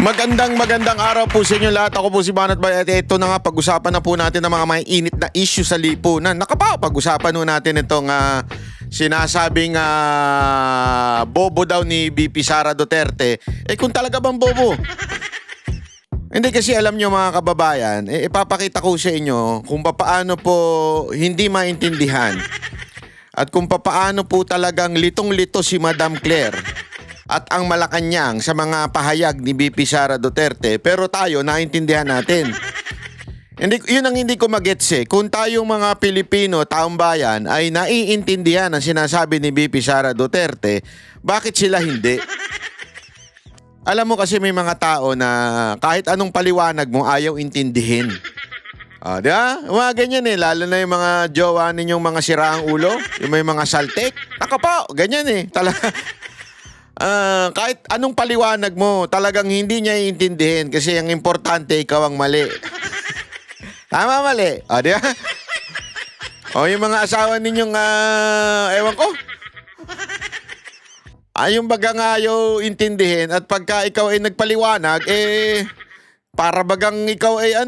Magandang araw po sa inyo lahat. Ako po si Banat Bay at ito na nga, pag-usapan na po natin ng mga mainit na issue sa lipunan. Pag-usapan po natin itong sinasabing bobo daw ni VP Sara Duterte. Kung talaga bang bobo? Hindi, kasi alam nyo mga kababayan, ipapakita ko sa inyo kung paano po hindi maintindihan at kung paano po talagang litong-lito si Madam Claire at ang Malacanang sa mga pahayag ni VP Sara Duterte, pero tayo naintindihan natin. Yun ang hindi ko magets Kung tayong mga Pilipino, taong bayan, ay naiintindihan ang sinasabi ni VP Sara Duterte, bakit sila hindi? Alam mo kasi may mga tao na kahit anong paliwanag mo, ayaw intindihin. Di ba? Mga ganyan lalo na yung mga jowa ninyong mga siraang ulo, yung may mga saltek. Naka po, ganyan talaga. Kahit anong paliwanag mo, talagang hindi niya iintindihin kasi ang importante, ikaw ang mali. Tama, mali. Di ba? Yung mga asawa ninyong, ewan ko. Yung bagang ayaw intindihin at pagka ikaw ay nagpaliwanag, para bagang ikaw ay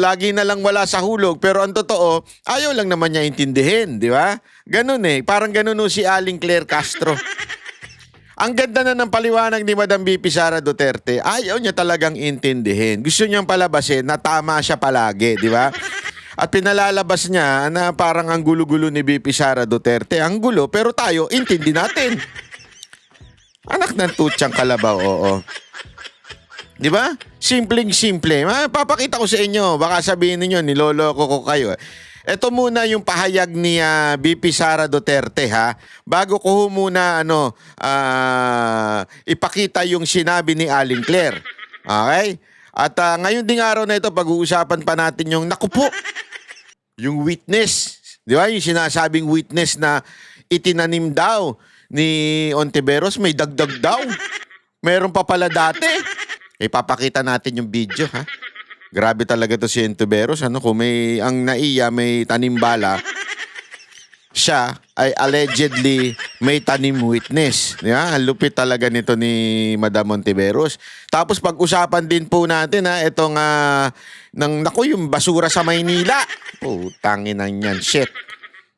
lagi na lang wala sa hulog. Pero ang totoo, ayaw lang naman niya intindihin, di ba? Ganun parang ganun si Aling Claire Castro. Ang ganda na ng paliwanag ni Madam VP Sara Duterte, ayaw niya talagang intindihin. Gusto niyang palabasin na tama siya palagi, di ba? At pinalalabas niya na parang ang gulo-gulo ni VP Sara Duterte. Ang gulo, pero tayo, intindi natin. Anak ng tutsang kalabaw, oo. Di ba? Simpleng-simple. Papakita ko sa inyo. Baka sabihin niyo niloloko ko kayo. Ito muna yung pahayag ni VP Sara Duterte Bago ko muna ipakita yung sinabi ni Aling Claire. Okay? At ngayon ding araw na ito, pag-uusapan pa natin yung nakupo. Yung witness. Di ba? Yung sinasabing witness na itinanim daw ni Ontiveros, may dagdag daw. Meron pa pala dati. Ipapakita natin yung video, Grabe talaga to si Ontiveros. Kung ang naiya may tanim bala, siya ay allegedly may tanim witness. Ang lupit talaga nito ni Madam Ontiveros. Tapos pag-usapan din po natin itong yung basura sa Maynila. Putangin na yan, shit.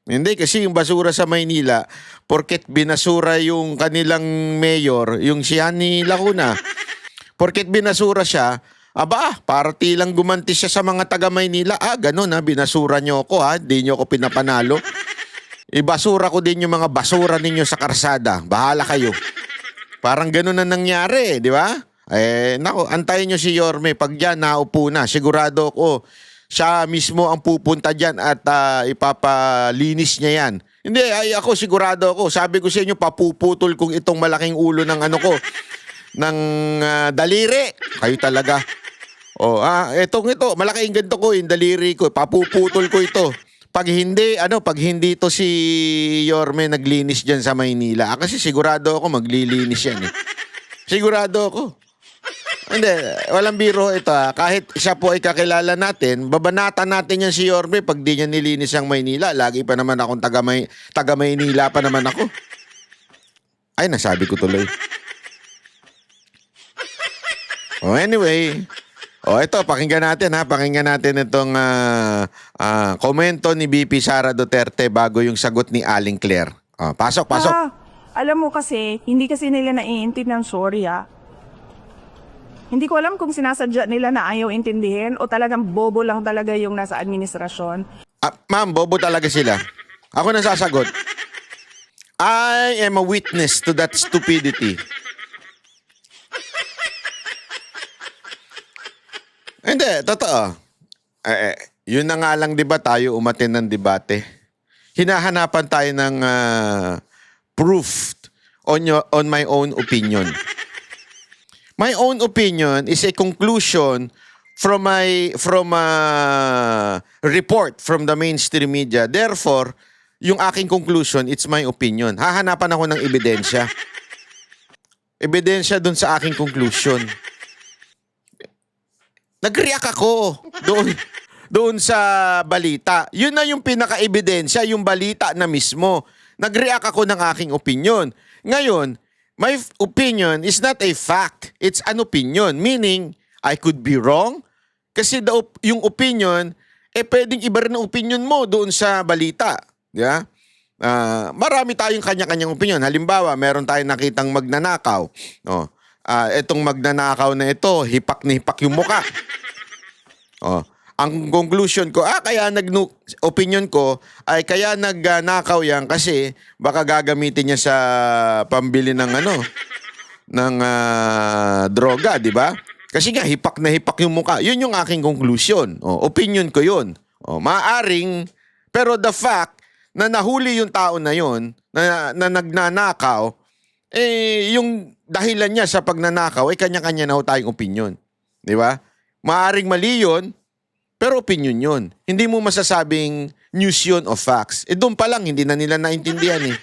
Hindi, kasi yung basura sa Maynila, porket binasura yung kanilang mayor, yung siya ni Lacuna. Porket binasura siya, para tilang gumanti siya sa mga taga Maynila. Ganun binasura nyo ako di nyo ako pinapanalo. Ibasura ko din yung mga basura ninyo sa karsada. Bahala kayo. Parang ganun na nangyari, di ba? Antayin nyo si Yorme. Pag yan, naupo na. Sigurado ko, siya mismo ang pupunta dyan at ipapalinis niya yan. Hindi, ako sigurado ako. Sabi ko sa inyo, papuputol kong itong malaking ulo ng ng daliri. Kayo talaga. Ito, malaking ganito ko, yung daliri ko, papuputol ko ito. Pag hindi to si Yorme naglinis dyan sa Maynila. Kasi sigurado ako maglilinis yan Sigurado ako. Hindi, walang biro ito Kahit siya po ay kakilala natin, babanatan natin yan si Yorme pag di niya nilinis ang Maynila. Lagi pa naman akong taga Maynila pa naman ako. Ay, nasabi ko tuloy. Anyway. Ito, pakinggan natin Pakinggan natin itong komento ni VP Sara Duterte bago yung sagot ni Aling Claire. Pasok. Alam mo kasi, hindi kasi nila naiintindihan, sorry Hindi ko alam kung sinasadya nila na ayaw intindihin o talagang bobo lang talaga yung nasa administrasyon. Ma'am, bobo talaga sila. Ako na sasagot. I am a witness to that stupidity. Hindi, totoo. Yun na nga lang, di ba, tayo umatin ng debate. Hinahanapan tayo ng proof on my own opinion. My own opinion is a conclusion from a report from the mainstream media. Therefore, yung aking conclusion, it's my opinion. Hahanapan ako ng ebidensya. Ebidensya dun sa aking conclusion. Nag-react ako doon sa balita. Yun na yung pinaka-ebidensya, yung balita na mismo. Nag-react ako ng aking opinion. Ngayon, My opinion is not a fact. It's an opinion. Meaning, I could be wrong. Kasi yung opinion, pwedeng iba rin ang opinion mo doon sa balita. Yeah? Marami tayong kanya-kanyang opinion. Halimbawa, meron tayong nakitang magnanakaw. Oh, itong magnanakaw na ito, hipak na hipak yung muka. Oh, ang conclusion ko, opinion ko ay kaya nagnakaw yan kasi baka gagamitin niya sa pambili ng droga, di ba? Kasi nga hipak na hipak yung mukha. Yun yung aking conclusion. Opinion ko yun. Maaring, pero the fact na nahuli yung tao na yun, na nagnanakaw, yung dahilan niya sa pagnanakaw ay kanya-kanya na ho tayong opinion. Di ba? Maaring mali yun, pero opinion yun. Hindi mo masasabing news yun o facts. Doon pa lang, hindi na nila naintindihan eh.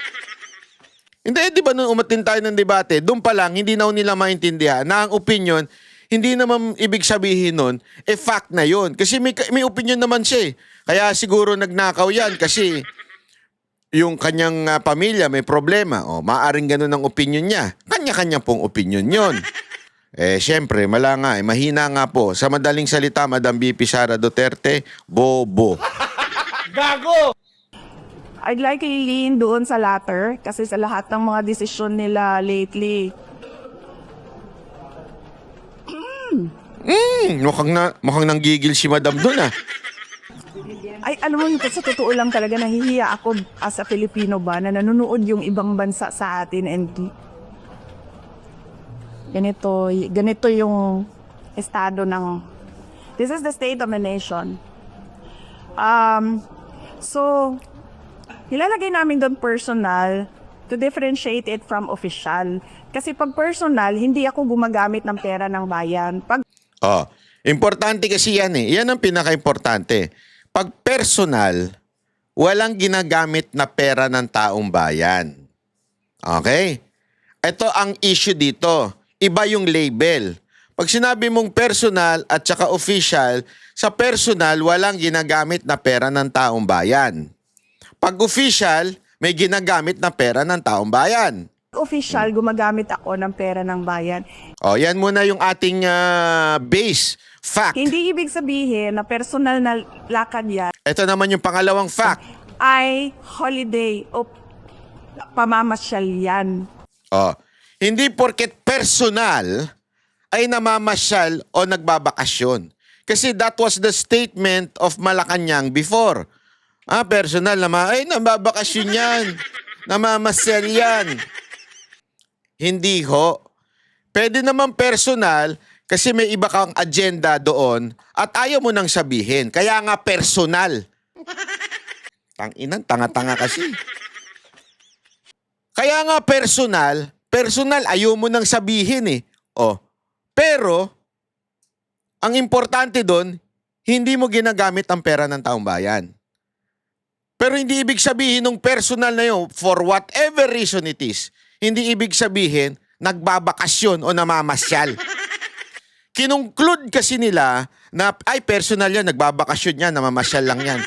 Hindi, di ba nung umatin tayo ng debate, doon pa lang, hindi na nila maintindihan na ang opinion, hindi naman ibig sabihin nun, fact na yun. Kasi may opinion naman siya eh. Kaya siguro nagnakaw yan kasi yung kanyang pamilya may problema. Maaring ganun ang opinion niya. Kanya-kanya pong opinion yun. Siyempre, mahina nga po. Sa madaling salita, Madam VP Sara Duterte, bobo. Gago! I'd like to lean doon sa latter kasi sa lahat ng mga desisyon nila lately, Mukhang nanggigil si Madam doon ah. ay alam mo, sa totoo lang talaga nahihiya ako as a Filipino ba na nanonood yung ibang bansa sa atin and ganito yung estado ng this is the state of the nation. So nilalagay namin doon personal to differentiate it from official. Kasi pag personal, hindi ako gumagamit ng pera ng bayan. Pag Importante kasi yan eh. Yan ang pinaka-importante. Pag personal, walang ginagamit na pera ng taong bayan. Okay? Ito ang issue dito. Iba yung label. Pag sinabi mong personal at saka official, sa personal, walang ginagamit na pera ng taong bayan. Pag official, may ginagamit na pera ng taong bayan. official, gumagamit ako ng pera ng bayan. Yan muna yung ating base fact. Hindi ibig sabihin na personal na lakad yan Ito naman yung pangalawang fact. ay holiday o pamamasyal yan. Hindi porket personal ay namamasyal o nagbabakasyon. Kasi that was the statement of Malacanang before. Personal naman, nababakasyon yan. Namamasyal yan. Hindi ho. Pwede naman personal kasi may iba kang agenda doon at ayaw mo nang sabihin. Kaya nga personal. Tanga-tanga kasi. Kaya nga personal ayaw mo nang sabihin eh. Pero, ang importante doon, hindi mo ginagamit ang pera ng taong bayan. Pero hindi ibig sabihin ng personal na yun, for whatever reason it is, hindi ibig sabihin nagbabakasyon o namamasyal. Kinungklud kasi nila na, personal yan, nagbabakasyon yan, namamasyal lang yan.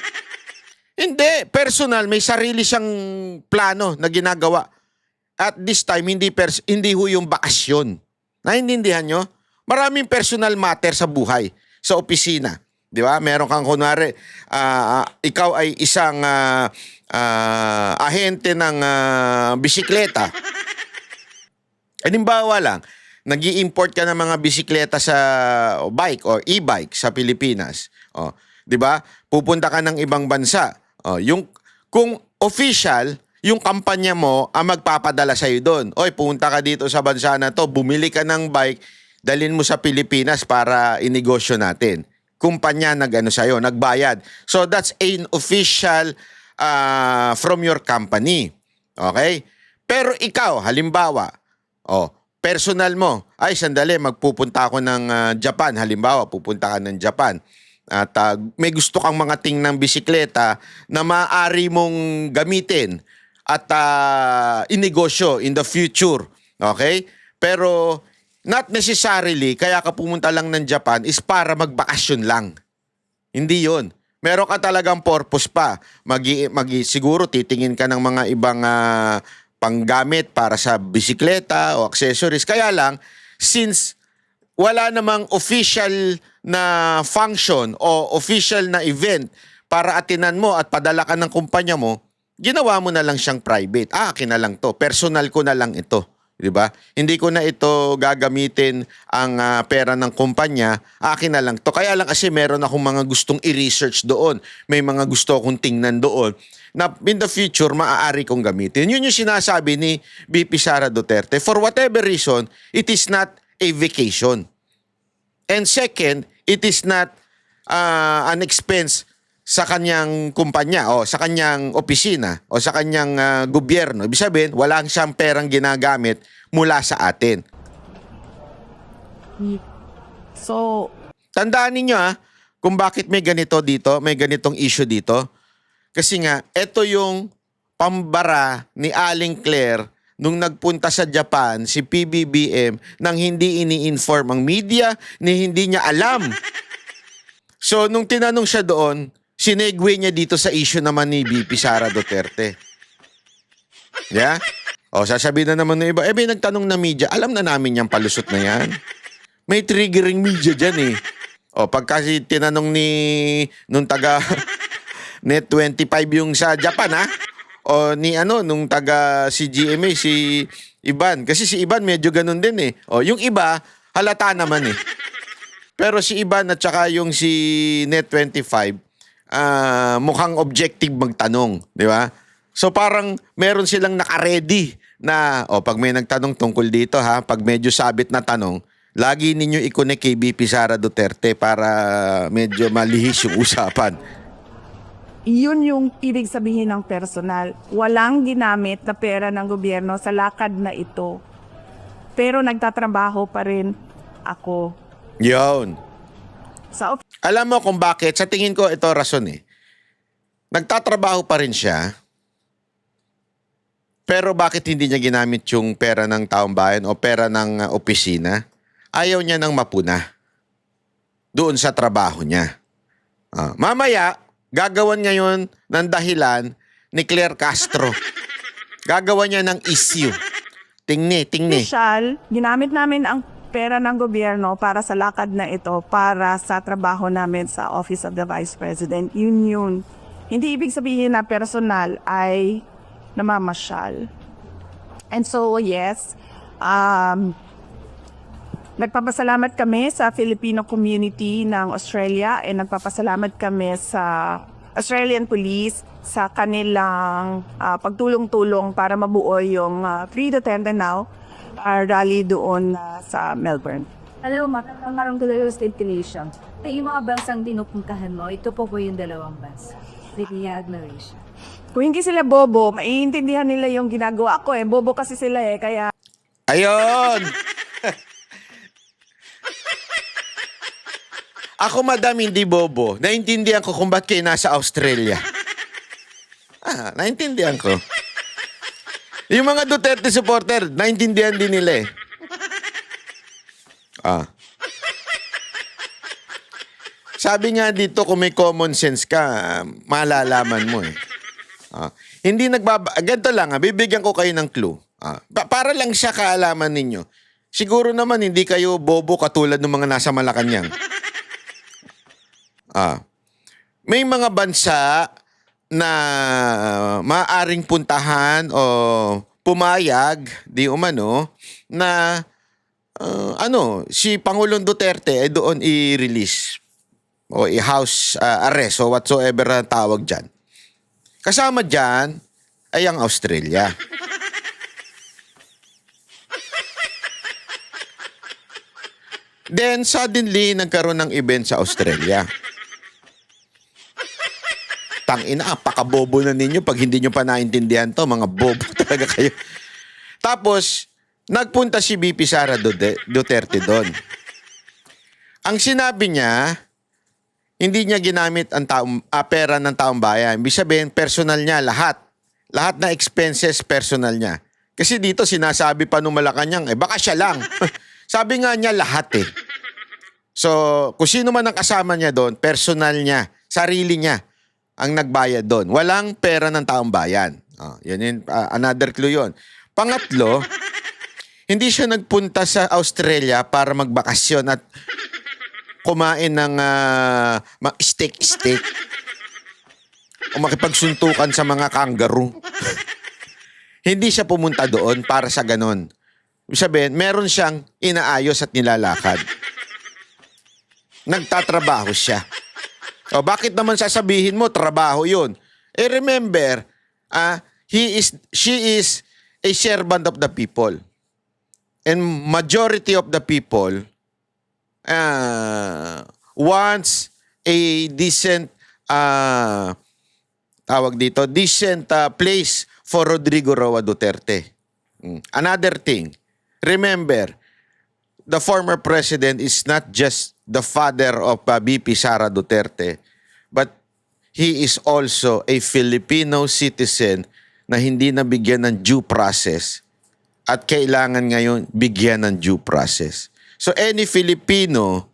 Hindi, personal, may sarili siyang plano na ginagawa. At this time, hindi ho yung bakasyon. Naintindihan nyo? Maraming personal matter sa buhay, sa opisina. Di ba? Meron kang kunwari, ikaw ay isang ahente ng bisikleta. Halimbawa lang, nag-i-import ka ng mga bisikleta sa bike or e-bike sa Pilipinas. 'Di ba? Pupunta ka ng ibang bansa. Kung official, yung kampanya mo ang magpapadala sa iyo doon. Pumunta ka dito sa bansa na to, bumili ka ng bike, dalhin mo sa Pilipinas para inegosyo natin. Kumpanya sa'yo, nagbayad. So that's an official from your company. Okay? Pero ikaw, halimbawa, personal mo, sandali, magpupunta ako ng Japan. Halimbawa, pupunta ka ng Japan. At may gusto kang mga tingnang bisikleta na maaari mong gamitin at inegosyo in the future. Okay? Pero not necessarily, kaya ka pumunta lang ng Japan is para magbakasyon lang. Hindi yun. Meron ka talagang purpose pa. Siguro titingin ka ng mga ibang panggamit para sa bisikleta o accessories. Kaya lang, since wala namang official na function o official na event para atinan mo at padala ka ng kumpanya mo, ginawa mo na lang siyang private. Akin na lang to. Personal ko na lang ito. Di ba? Hindi ko na ito gagamitin ang pera ng kumpanya. Akin na lang to. Kaya lang kasi meron akong mga gustong i-research doon. May mga gusto akong tingnan doon na in the future maaari kong gamitin. Yun yung sinasabi ni VP Sara Duterte. For whatever reason, it is not a vacation. And second, it is not an expense sa kanyang kumpanya o sa kanyang opisina o sa kanyang gobyerno. Ibig sabihin, wala siyang perang ginagamit mula sa atin. So, Tandaan ninyo kung bakit may ganito dito, may ganitong issue dito. Kasi nga, ito yung pambara ni Aling Claire nung nagpunta sa Japan si PBBM nang hindi ini-inform ang media ni hindi niya alam. So, nung tinanong siya doon, sinegue niya dito sa issue naman ni VP Sara Duterte. Yeah? O, sasabihin na naman ng iba, may nagtanong na media, alam na namin yung palusot na yan. May triggering media dyan eh. O, pag kasi tinanong nung taga Net25 yung sa Japan o nung taga si GMA, si Iban. Kasi si Iban medyo ganun din eh. O, yung iba, halata naman eh. Pero si Iban at saka yung si Net25, mukhang objective magtanong, di ba? So parang meron silang naka-ready na pag may nagtanong tungkol dito pag medyo sabit na tanong, lagi ninyo i-connect kay VP Sara Duterte para medyo malihis yung usapan. yun yung ibig sabihin ng personal. Walang ginamit na pera ng gobyerno sa lakad na ito. Pero nagtatrabaho pa rin ako. Yun. Sa Alam mo kung bakit? Sa tingin ko ito rason eh. Nagtatrabaho pa rin siya. Pero bakit hindi niya ginamit yung pera ng taong bayan o pera ng opisina? Ayaw niya nang mapuna doon sa trabaho niya. Mamaya, gagawan ngayon ng dahilan ni Claire Castro. Gagawan niya ng issue. Tingni. official, ginamit namin ang pera ng gobyerno para sa lakad na ito, para sa trabaho namin sa Office of the Vice President. Yun. Hindi ibig sabihin na personal ay namamasyal. And so, yes, nagpapasalamat kami sa Filipino community ng Australia and nagpapasalamat kami sa Australian Police sa kanilang pagtulong-tulong para mabuo yung Free Duterte Now rally doon sa Melbourne. Hello, magandang talaga state relation. Yung mga bansang pinupuntahan mo, ito po yung dalawang bansa. Really admiration. Kung hindi sila bobo, maiintindihan nila yung ginagawa ko eh. Bobo kasi sila eh, kaya Ayun! Ako, madam, hindi bobo. Naintindihan ko kung ba't kayo nasa Australia. Naintindihan ko. Yung mga Duterte supporter, naintindihan din nila eh. Sabi nga dito, kung may common sense ka, malalaman mo eh. Hindi ganito lang, bibigyan ko kayo ng clue. Para lang siya kaalaman ninyo. Siguro naman hindi kayo bobo katulad ng mga nasa Malacanang. May mga bansa na maaring puntahan o pumayag, di umano, na si Pangulong Duterte ay doon i-release o i-house arrest o whatsoever ang tawag dyan. Kasama dyan ay ang Australia. Then suddenly nagkaroon ng event sa Australia. Tangina, pakabobo na ninyo pag hindi nyo pa naintindihan to. Mga bobo talaga kayo. Tapos, nagpunta si VP Sara Duterte doon. Ang sinabi niya, hindi niya ginamit ang pera ng taong bayan. Ibig sabihin, personal niya, lahat. Lahat na expenses, personal niya. Kasi dito, sinasabi pa nung Malacanang, baka siya lang. Sabi nga niya, lahat eh. So, kung sino man ang kasama niya doon, personal niya, sarili niya ang nagbayad doon. Walang pera ng taong bayan. Another clue yun. Pangatlo, hindi siya nagpunta sa Australia para magbakasyon at kumain ng steak o makipagsuntukan sa mga kangaroo. Hindi siya pumunta doon para sa ganon. Ibig sabihin, meron siyang inaayos at nilalakad. Nagtatrabaho siya. O bakit naman sasabihin mo, trabaho yun? Remember, she is a servant of the people. And majority of the people wants a decent decent place for Rodrigo Roa Duterte. Another thing, remember, the former president is not just the father of BP Sara Duterte, but he is also a Filipino citizen na hindi nabigyan ng due process at kailangan ngayon bigyan ng due process. So any Filipino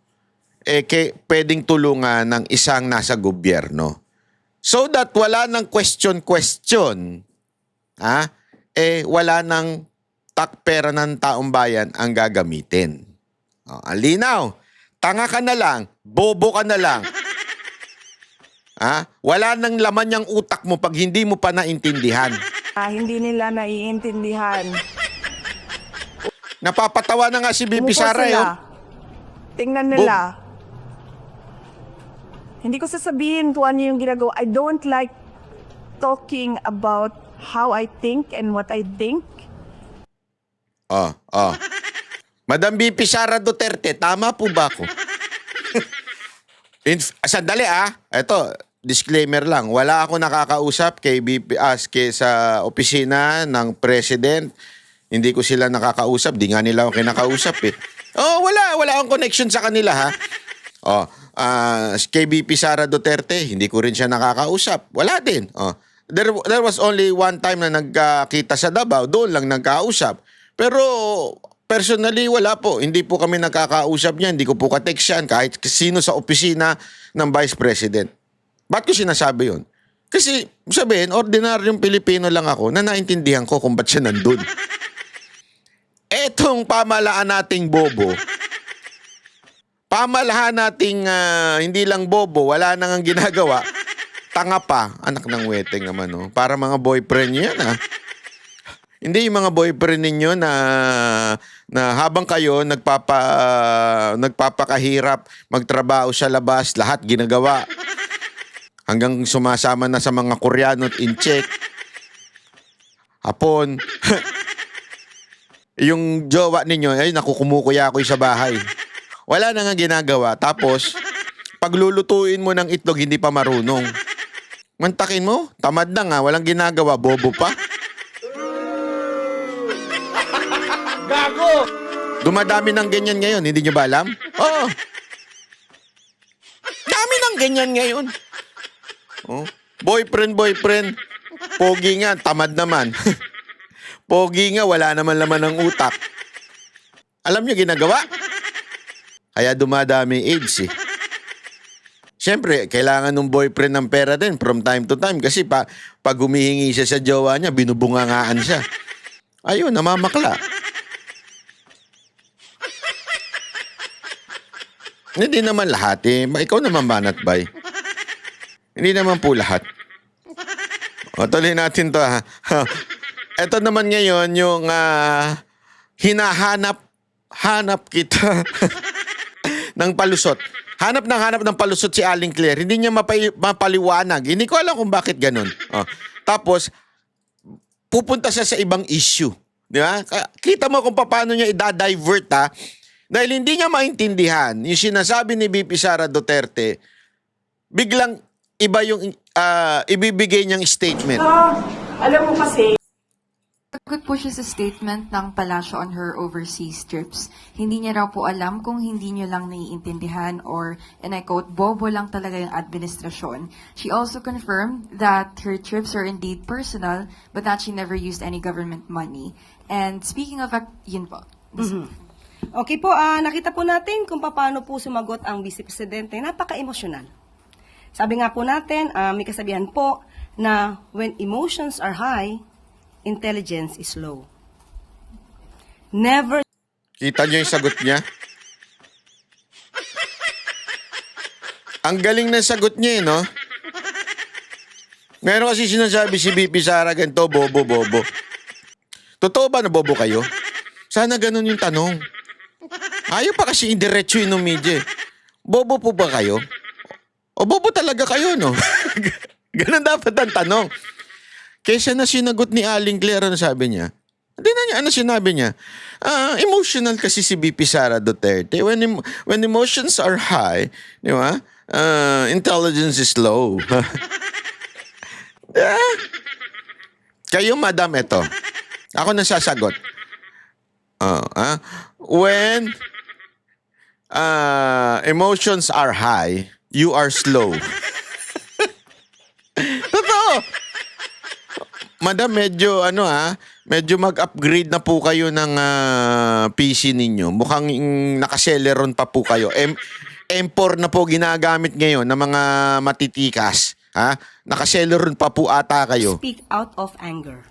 pwedeng tulungan ng isang nasa gobyerno. So that wala nang question, wala nang takpera ng taong bayan ang gagamitin. Ang linaw, tanga ka na lang, bobo ka na lang. Wala nang laman yung utak mo pag hindi mo pa naintindihan. Hindi nila naiintindihan. Napapatawa na nga si BP Umupo Sara. sila. Tingnan nila. Hindi ko sasabihin kung ano yung ginagawa. I don't like talking about how I think and what I think. Madam BP Sara Duterte, tama po ba ako? Sandali Ito, disclaimer lang. Wala ako nakakausap kay BP sa opisina ng president. Hindi ko sila nakakausap. Di nga nila ako kinakausap wala akong connection sa kanila kay BP Sara Duterte, hindi ko rin siya nakakausap. Wala din. There was only one time na nagkita sa Davao, doon lang nagkausap. Pero personally, wala po. Hindi po kami nagkakausap niya. Hindi ko po ka-text yan kahit sino sa opisina ng Vice President. Ba't ko sinasabi yun? Kasi sabihin, ordinaryong Pilipino lang ako na naintindihan ko kung ba't siya nandun. Etong pamalaan nating bobo, pamalahan nating hindi lang bobo, wala nang ang ginagawa, tanga pa, anak ng weteng naman para mga boyfriend niyo yan Hindi yung mga boyfriend ninyo na habang kayo nagpapakahirap magtrabaho sa labas, lahat ginagawa. Hanggang sumasama na sa mga Koreano at in-check. Hapon. Yung jowa ninyo, nakukumukuya ako sa bahay. Wala na nga ginagawa. Tapos, paglulutuin mo ng itlog, hindi pa marunong. Mantakin mo, tamad na nga, walang ginagawa, bobo pa. Gago! Dumadami ng ganyan ngayon, hindi nyo ba alam? Oo. Dami ng ganyan ngayon. Boyfriend. Pogi nga, tamad naman. Pogi nga, wala naman laman ng utak. Alam nyo ginagawa? Kaya dumadami AIDS Siyempre, kailangan ng boyfriend ng pera din from time to time kasi pag humihingi siya sa jowa niya, binubungangaan siya. Ayun, namamakla. Hindi naman lahat Ikaw naman banat bay. Hindi naman po lahat. Tuloy natin to Ito naman ngayon yung hinahanap kita ng palusot. Hanap ng palusot si Aling Claire. Hindi niya mapaliwanag. Hindi ko alam kung bakit ganun. Tapos, pupunta siya sa ibang issue. Di ba? Kita mo kung paano niya i-divert dahil hindi niya maintindihan yung sinasabi ni BP Sara Duterte, biglang iba yung ibibigay niyang statement. Alam mo kasi, Sagot po siya sa statement ng Palacio on her overseas trips. Hindi niya raw po alam kung hindi niyo lang naiintindihan or, and I quote, bobo lang talaga yung administrasyon. She also confirmed that her trips are indeed personal but that she never used any government money. And speaking of, yun po. Okay po, nakita po natin kung paano po sumagot ang Vice Presidente. Napaka-emosyonal. Sabi nga po natin, may kasabihan po, na when emotions are high, intelligence is low. Never Kita nyo yung sagot niya? Ang galing ng sagot niya, no? Meron kasi sinasabi si BP Sara ganito, bobo. Totoo ba na bobo kayo? Sana ganun yung tanong. Ayaw pa kasi indiretso yun ng media. Bobo po ba kayo? O bobo talaga kayo, no? Ganun dapat ang tanong. Kaysa na sinagot ni Aling Claire, ano sabi niya? Hindi na niya, ano sinabi niya? Emotional kasi si BP Sara Duterte. When emotions are high, di ba? Intelligence is low. Kayo, madam, ito. Ako na sasagot. When emotions are high, you are slow. Totoo. Madam, medyo mag-upgrade na po kayo ng PC ninyo. Mukhang naka-Celeron pa po kayo. M4 na po ginagamit ngayon ng mga matitikas. Ha? Naka-Celeron pa po ata kayo. speak out of anger.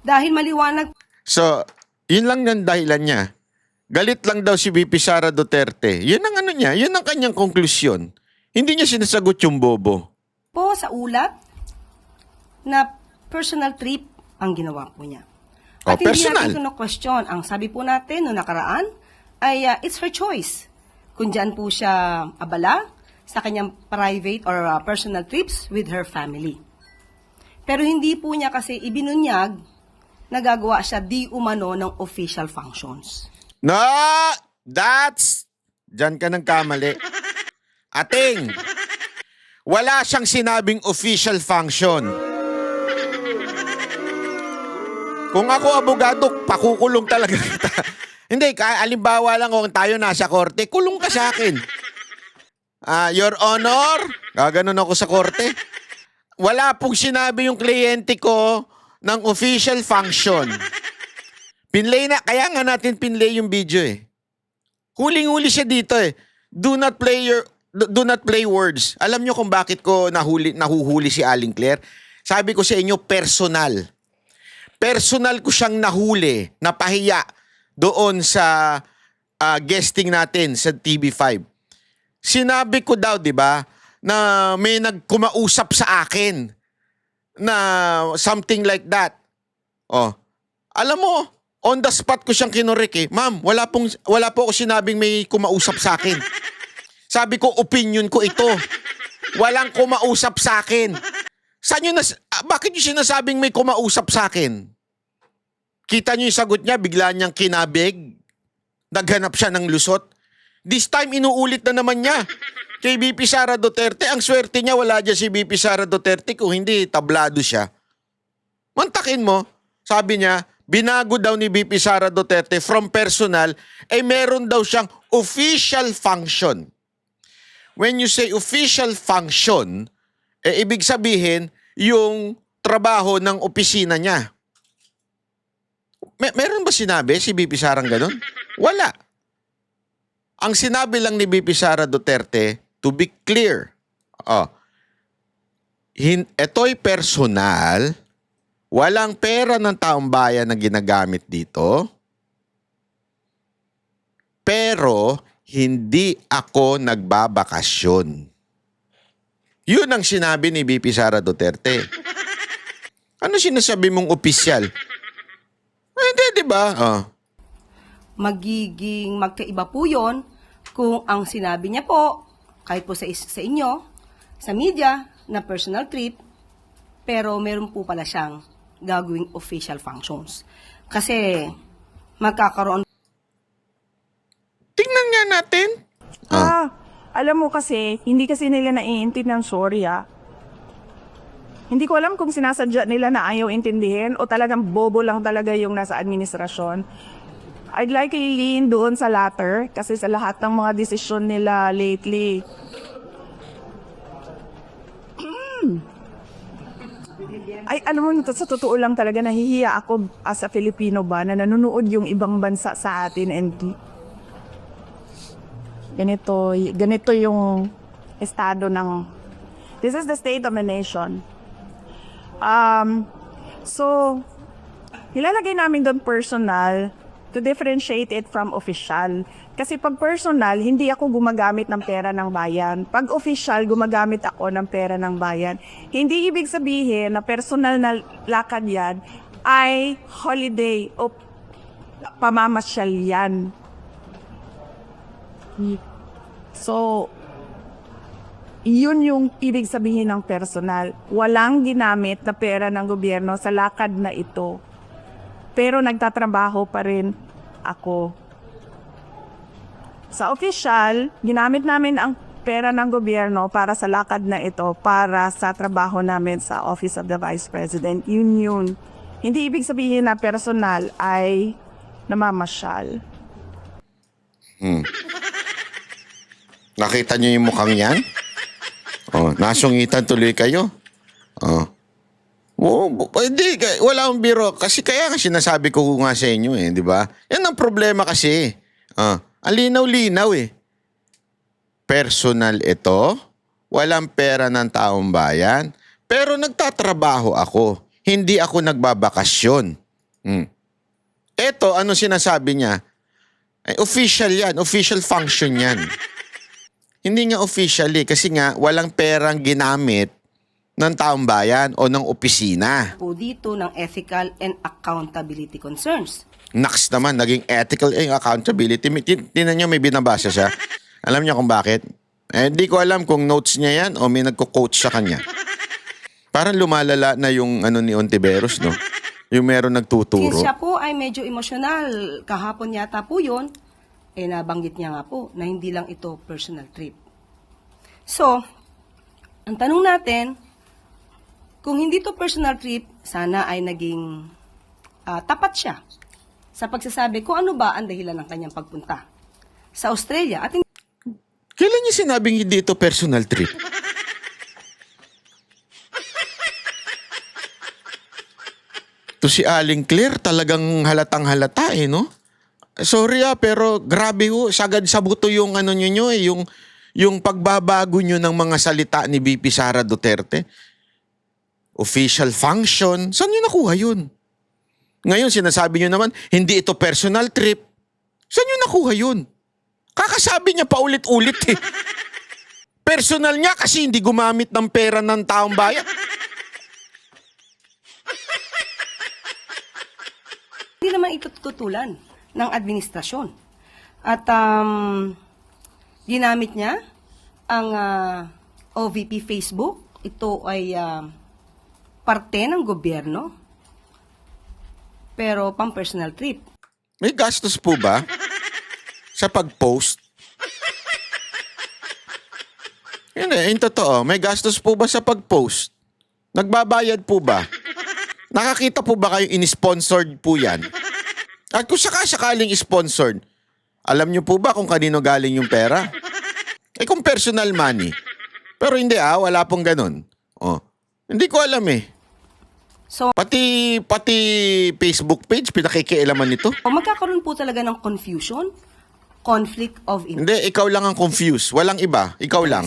Dahil maliwanag So, yun lang yung dahilan niya. Galit lang daw si BP Sara Duterte. Yun ang ano niya, yun ang kanyang konklusyon. Hindi niya sinasagot yung bobo. po sa ulat na personal trip ang ginawa po niya. At hindi Personal. natin ito question. Ang sabi po natin noong nakaraan ay it's her choice. Kung dyan po siya abala sa kanyang private or personal trips with her family. Pero hindi po niya kasi ibinunyag na gagawa siya di umano ng official functions. No! Diyan ka ng kamali. Ating, wala siyang sinabing official function. Kung ako abogado, pakukulong talaga kita. Hindi, alimbawa lang kung tayo nasa korte, kulong ka sa akin. Your Honor, gaganon ako sa korte. Wala pong sinabi yung kliyente ko ng official function. Pinlay na, kaya nga natin pinlay yung video eh. Huling-huli siya dito eh. Do not play words. Alam nyo kung bakit ko nahuhuli si Aling Claire? Sabi ko sa inyo, personal. Personal ko siyang nahuli, napahiya doon sa guesting natin sa TV5. Sinabi ko daw, di ba, na may nagkumausap sa akin na something like that. Oh, alam mo, on the spot ko siyang kinurek eh. Ma'am, wala po ako sinabing may kumausap sa akin. Sabi ko, opinion ko ito. Walang kumausap sa akin. Bakit yung sinasabing may kumausap sa akin? Kita niyo yung sagot niya, bigla niyang kinabig. Naghanap siya ng lusot. This time, inuulit na naman niya. Kay BP Sara Duterte, ang swerte niya, wala dyan si BP Sara Duterte. Kung hindi, tablado siya. Mantakin mo, sabi niya, binago daw ni BP Sara Duterte from personal, meron daw siyang official function. When you say official function, ibig sabihin, yung trabaho ng opisina niya. Meron ba sinabi si BP Sarang ganun? Wala. Ang sinabi lang ni BP Sara Duterte, to be clear, ito'y personal, walang pera ng taong bayan na ginagamit dito, pero hindi ako nagbabakasyon. Yun ang sinabi ni BP Sara Duterte. Ano sinasabi mong opisyal? Hindi, di ba? Magiging magkaiba po yun kung ang sinabi niya po, kahit po sa inyo, sa media, na personal trip, pero meron po pala siyang gagawing official functions. Kasi magkakaroon. Tingnan nga natin. Alam mo kasi, hindi kasi nila naiintindihan ng sorry Hindi ko alam kung sinasadya nila na ayaw intindihin o talagang bobo lang talaga yung nasa administrasyon. I'd like to lean doon sa latter kasi sa lahat ng mga desisyon nila lately. Ay, alam mo, sa totoo lang talaga, nahihiya ako as a Filipino ba na nanonood yung ibang bansa sa atin and ganito yung estado ng... This is the state of the nation. So, nilalagay namin doon personal to differentiate it from official. Kasi pag personal, hindi ako gumagamit ng pera ng bayan. Pag official, gumagamit ako ng pera ng bayan. Hindi ibig sabihin na personal na lakad yan ay holiday o pamamasyal yan. So, yun yung ibig sabihin ng personal. Walang ginamit na pera ng gobyerno sa lakad na ito. Pero nagtatrabaho pa rin ako. Sa official, ginamit namin ang pera ng gobyerno para sa lakad na ito, para sa trabaho namin sa Office of the Vice President. Yun. Hindi ibig sabihin na personal ay namamasyal. Nakita niyo yung mukhang yan? Oh, nasungitan tuloy kayo. Oh. Hindi, wala akong biro. Kasi kaya nga sinasabi ko nga sa inyo di ba? Yan ang problema kasi. Ang linaw-linaw Personal ito, walang pera ng taong bayan, pero nagtatrabaho ako. Hindi ako nagbabakasyon. Ito, ano sinasabi niya? Ay, official yan, official function yan. Hindi nga officially kasi nga walang perang ginamit ng taong bayan o ng opisina. Po dito ng ethical and accountability concerns. Naks naman, naging ethical and accountability. Tinan niyo, may binabasa siya. Alam niyo kung bakit? Hindi ko alam kung notes niya yan o may nagko-coach sa kanya. Parang lumalala na yung ano ni Ontiveros, no? Yung meron nagtuturo. Since siya po ay medyo emosyonal, kahapon yata po yun, nabanggit niya nga po na hindi lang ito personal trip. So, ang tanong natin, kung hindi to personal trip, sana ay naging tapat siya sa pagsasabi kung ano ba ang dahilan ng kanyang pagpunta sa Australia. At Kailan niya sinabing hindi ito personal trip? To si Aling Claire, talagang halatang halata no? Sorry pero grabe sagad sa buto yung ano nyo yung pagbabago nyo ng mga salita ni VP Sara Duterte. Official function, saan nyo nakuha yun? Ngayon sinasabi nyo naman, hindi ito personal trip. Saan nyo nakuha yun? Kakasabi niya pa ulit-ulit Personal niya kasi hindi gumamit ng pera ng taong bayan. hindi naman ito tutulan ng administrasyon. At ginamit niya ang OVP Facebook. Ito ay parte ng gobyerno, pero pang personal trip. May gastos po ba sa pag-post? Yun yung totoo. May gastos po ba sa pag-post? Nagbabayad po ba? Nakakita po ba kayo in-sponsored po yan? At kung sakaling sponsored, alam niyo po ba kung kanino galing yung pera? Kung personal money. Pero hindi wala pong ganun. Hindi ko alam So, Pati Facebook page, pinakikialaman nito. magkakaroon po talaga ng confusion, conflict of interest. Hindi, ikaw lang ang confused. Walang iba. Ikaw lang.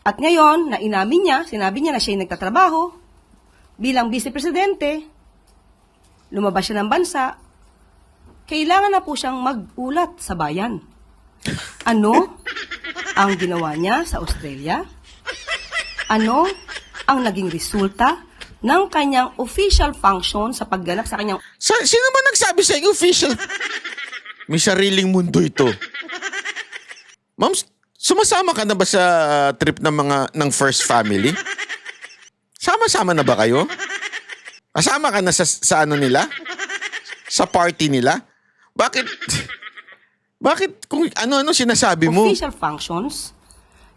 At ngayon, na inamin niya, sinabi niya na siya yung nagtatrabaho, bilang vice-presidente, lumabas siya ng bansa, kailangan na po siyang mag-ulat sa bayan. Ano ang ginawa niya sa Australia? Ano ang naging resulta ng kanyang official function sa pagganap sa kanyang Sino ba nagsabi sa inyo official? May sariling mundo ito. Ma'am, sumasama ka na ba sa trip ng first family? Sama-sama na ba kayo? Kasama ka na sa ano nila? Sa party nila? Bakit kung ano-ano sinasabi mo? official functions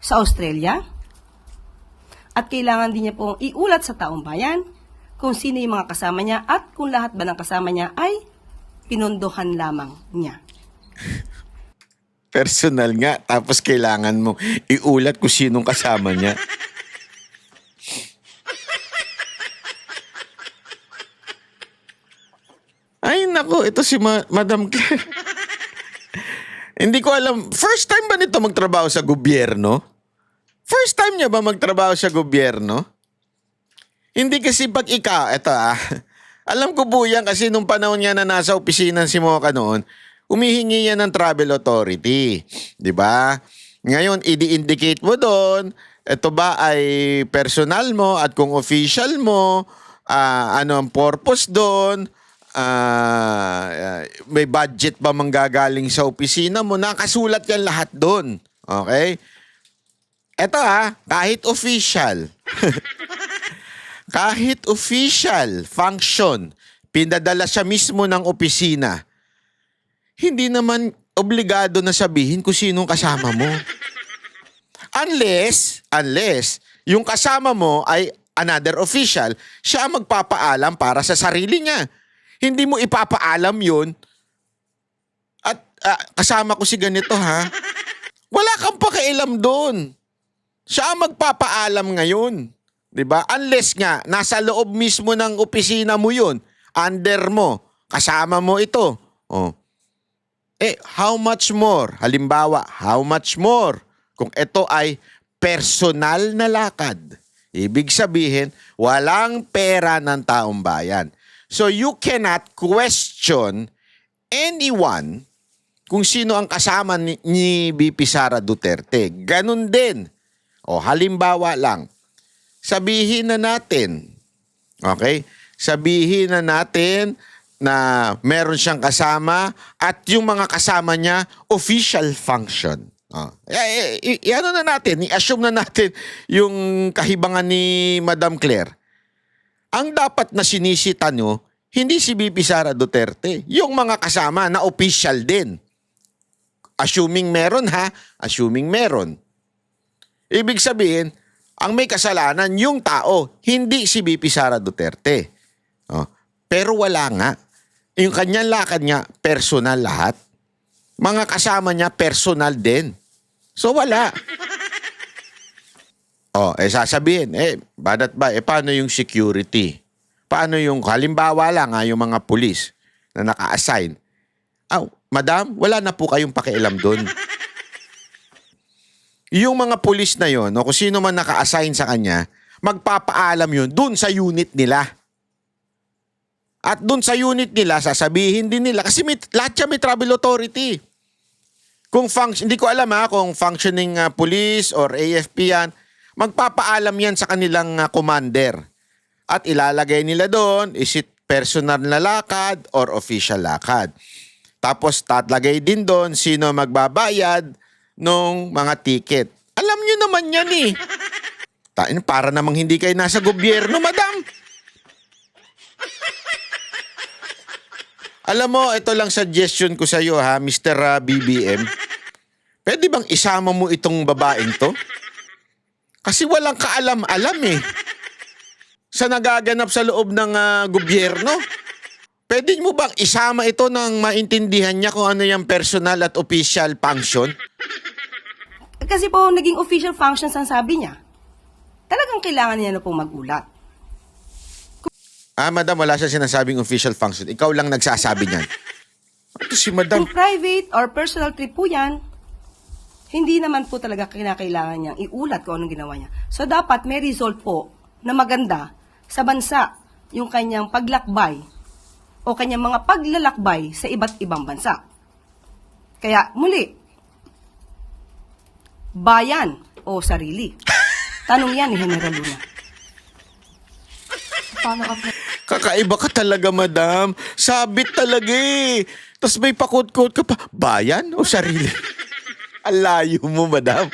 sa Australia? At kailangan din niya pong iulat sa taong bayan kung sino yung mga kasama niya at kung lahat ba ng kasama niya ay pinondohan lamang niya. Personal nga, tapos kailangan mo iulat kung sinong kasama niya. Ay nako, ito si Madam Claire. Hindi ko alam, first time ba nito magtrabaho sa gobyerno? First time niya ba magtrabaho sa gobyerno? Hindi kasi pag ikaw, eto alam ko po yan kasi nung panahon nga na nasa opisina si Mocha noon, humihingi yan ng travel authority. Di ba? Ngayon, i-indicate mo doon, ito ba ay personal mo at kung official mo, ano ang purpose doon, may budget ba manggagaling sa opisina mo, nakasulat yan lahat doon. Okay? Eto kahit official. Kahit official function, pinadala siya mismo ng opisina, hindi naman obligado na sabihin kung sinong kasama mo. Unless yung kasama mo ay another official, siya ang magpapaalam para sa sarili niya. Hindi mo ipapaalam yun at kasama ko si ganito Wala kang pakialam doon. Siya ang magpapaalam ngayon. 'Di ba? Unless nga nasa loob mismo ng opisina mo 'yun, under mo, kasama mo ito. How much more? Halimbawa, how much more kung ito ay personal na lakad? Ibig sabihin, walang pera ng taong bayan. So you cannot question anyone kung sino ang kasama ni VP Sara Duterte. Ganun din. Halimbawa lang, sabihin na natin, okay? Sabihin na natin na meron siyang kasama at yung mga kasama niya, official function. Ano na natin, i-assume na natin yung kahibangan ni Madam Claire. Ang dapat na sinisita nyo, hindi si VP Sara Duterte, yung mga kasama na official din. Assuming meron assuming meron. Ibig sabihin, ang may kasalanan yung tao, hindi si VP Sara Duterte. Pero wala nga. Yung kanyang lakad niya, personal lahat. Mga kasama niya, personal din. So wala. Sasabihin, badat ba? Paano yung security? Paano yung, halimbawa lang yung mga pulis na naka-assign? Madam, wala na po kayong pakialam doon. Yung mga pulis na yon, kung sino man naka-assign sa kanya, magpapaalam yun dun sa unit nila. At dun sa unit nila, sasabihin din nila, kasi lahat siya may travel authority. Hindi ko alam kung functioning police or AFP yan, magpapaalam yan sa kanilang commander. At ilalagay nila doon, is it personal na lakad or official lakad. Tapos tatlagay din doon sino magbabayad nung mga ticket. Alam nyo naman yan para namang hindi kayo nasa gobyerno, madam. Alam mo, ito lang suggestion ko sa iyo Mr. BBM. Pwede bang isama mo itong babaeng to? Kasi walang kaalam-alam sa nagaganap sa loob ng gobyerno. Pwede mo bang isama ito nang maintindihan niya kung ano yung personal at official function? Kasi po, naging official functions ang sabi niya. Talagang kailangan niya na pong magulat. Madam, wala siya sinasabing official function. Ikaw lang nagsasabi niyan. Ito si madam. Kung private or personal trip po yan, hindi naman po talaga kinakailangan niyang iulat kung anong ginawa niya. So, dapat may result po na maganda sa bansa yung kanyang paglakbay o kanyang mga paglalakbay sa iba't ibang bansa. Kaya, muli, bayan o sarili? Tanong yan ni General Luna. Kakaiba ka talaga, madam. Sabit talaga Tapos may pakot-kot ka pa. Bayan o sarili? Ang layo mo, madam.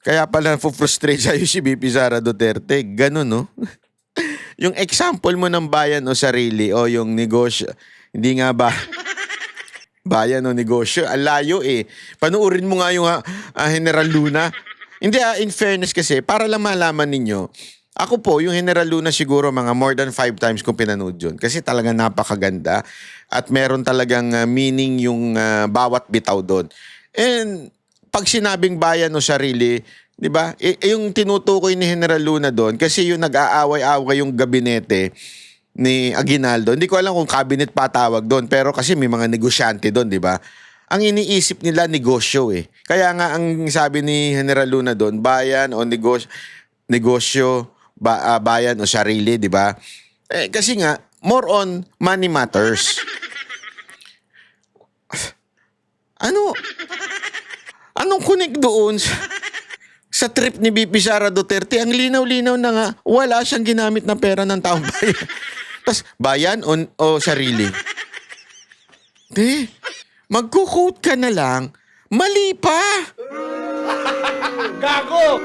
Kaya pala frustrate sa'yo si VP Sara Duterte. Ganun, no? Yung example mo ng bayan o sarili o yung negosyo, hindi nga ba bayan o negosyo? Ang layo Panuurin mo nga yung General Luna. Hindi in fairness kasi, para lang malaman ninyo, ako po, yung General Luna siguro mga more than 5 times kong pinanood yun. Kasi talaga napakaganda at meron talagang meaning yung bawat bitaw doon. And pag sinabing bayan o sarili, di ba? Yung tinutukoy ni General Luna doon, kasi yung nag-aaway-away yung gabinete ni Aguinaldo. Hindi ko alam kung cabinet pa tawag doon, pero kasi may mga negosyante doon, di ba? ang iniisip nila negosyo eh. Kaya nga ang sabi ni General Luna doon, bayan o negosyo, bayan o sarili, di ba? Kasi nga, more on money matters. Anong connect doon sa trip ni BP Sara Duterte? Ang linaw-linaw na nga, wala siyang ginamit na pera ng taong bayan. Tapos, bayan o sarili? Magko-quote ka na lang, mali pa. Gago!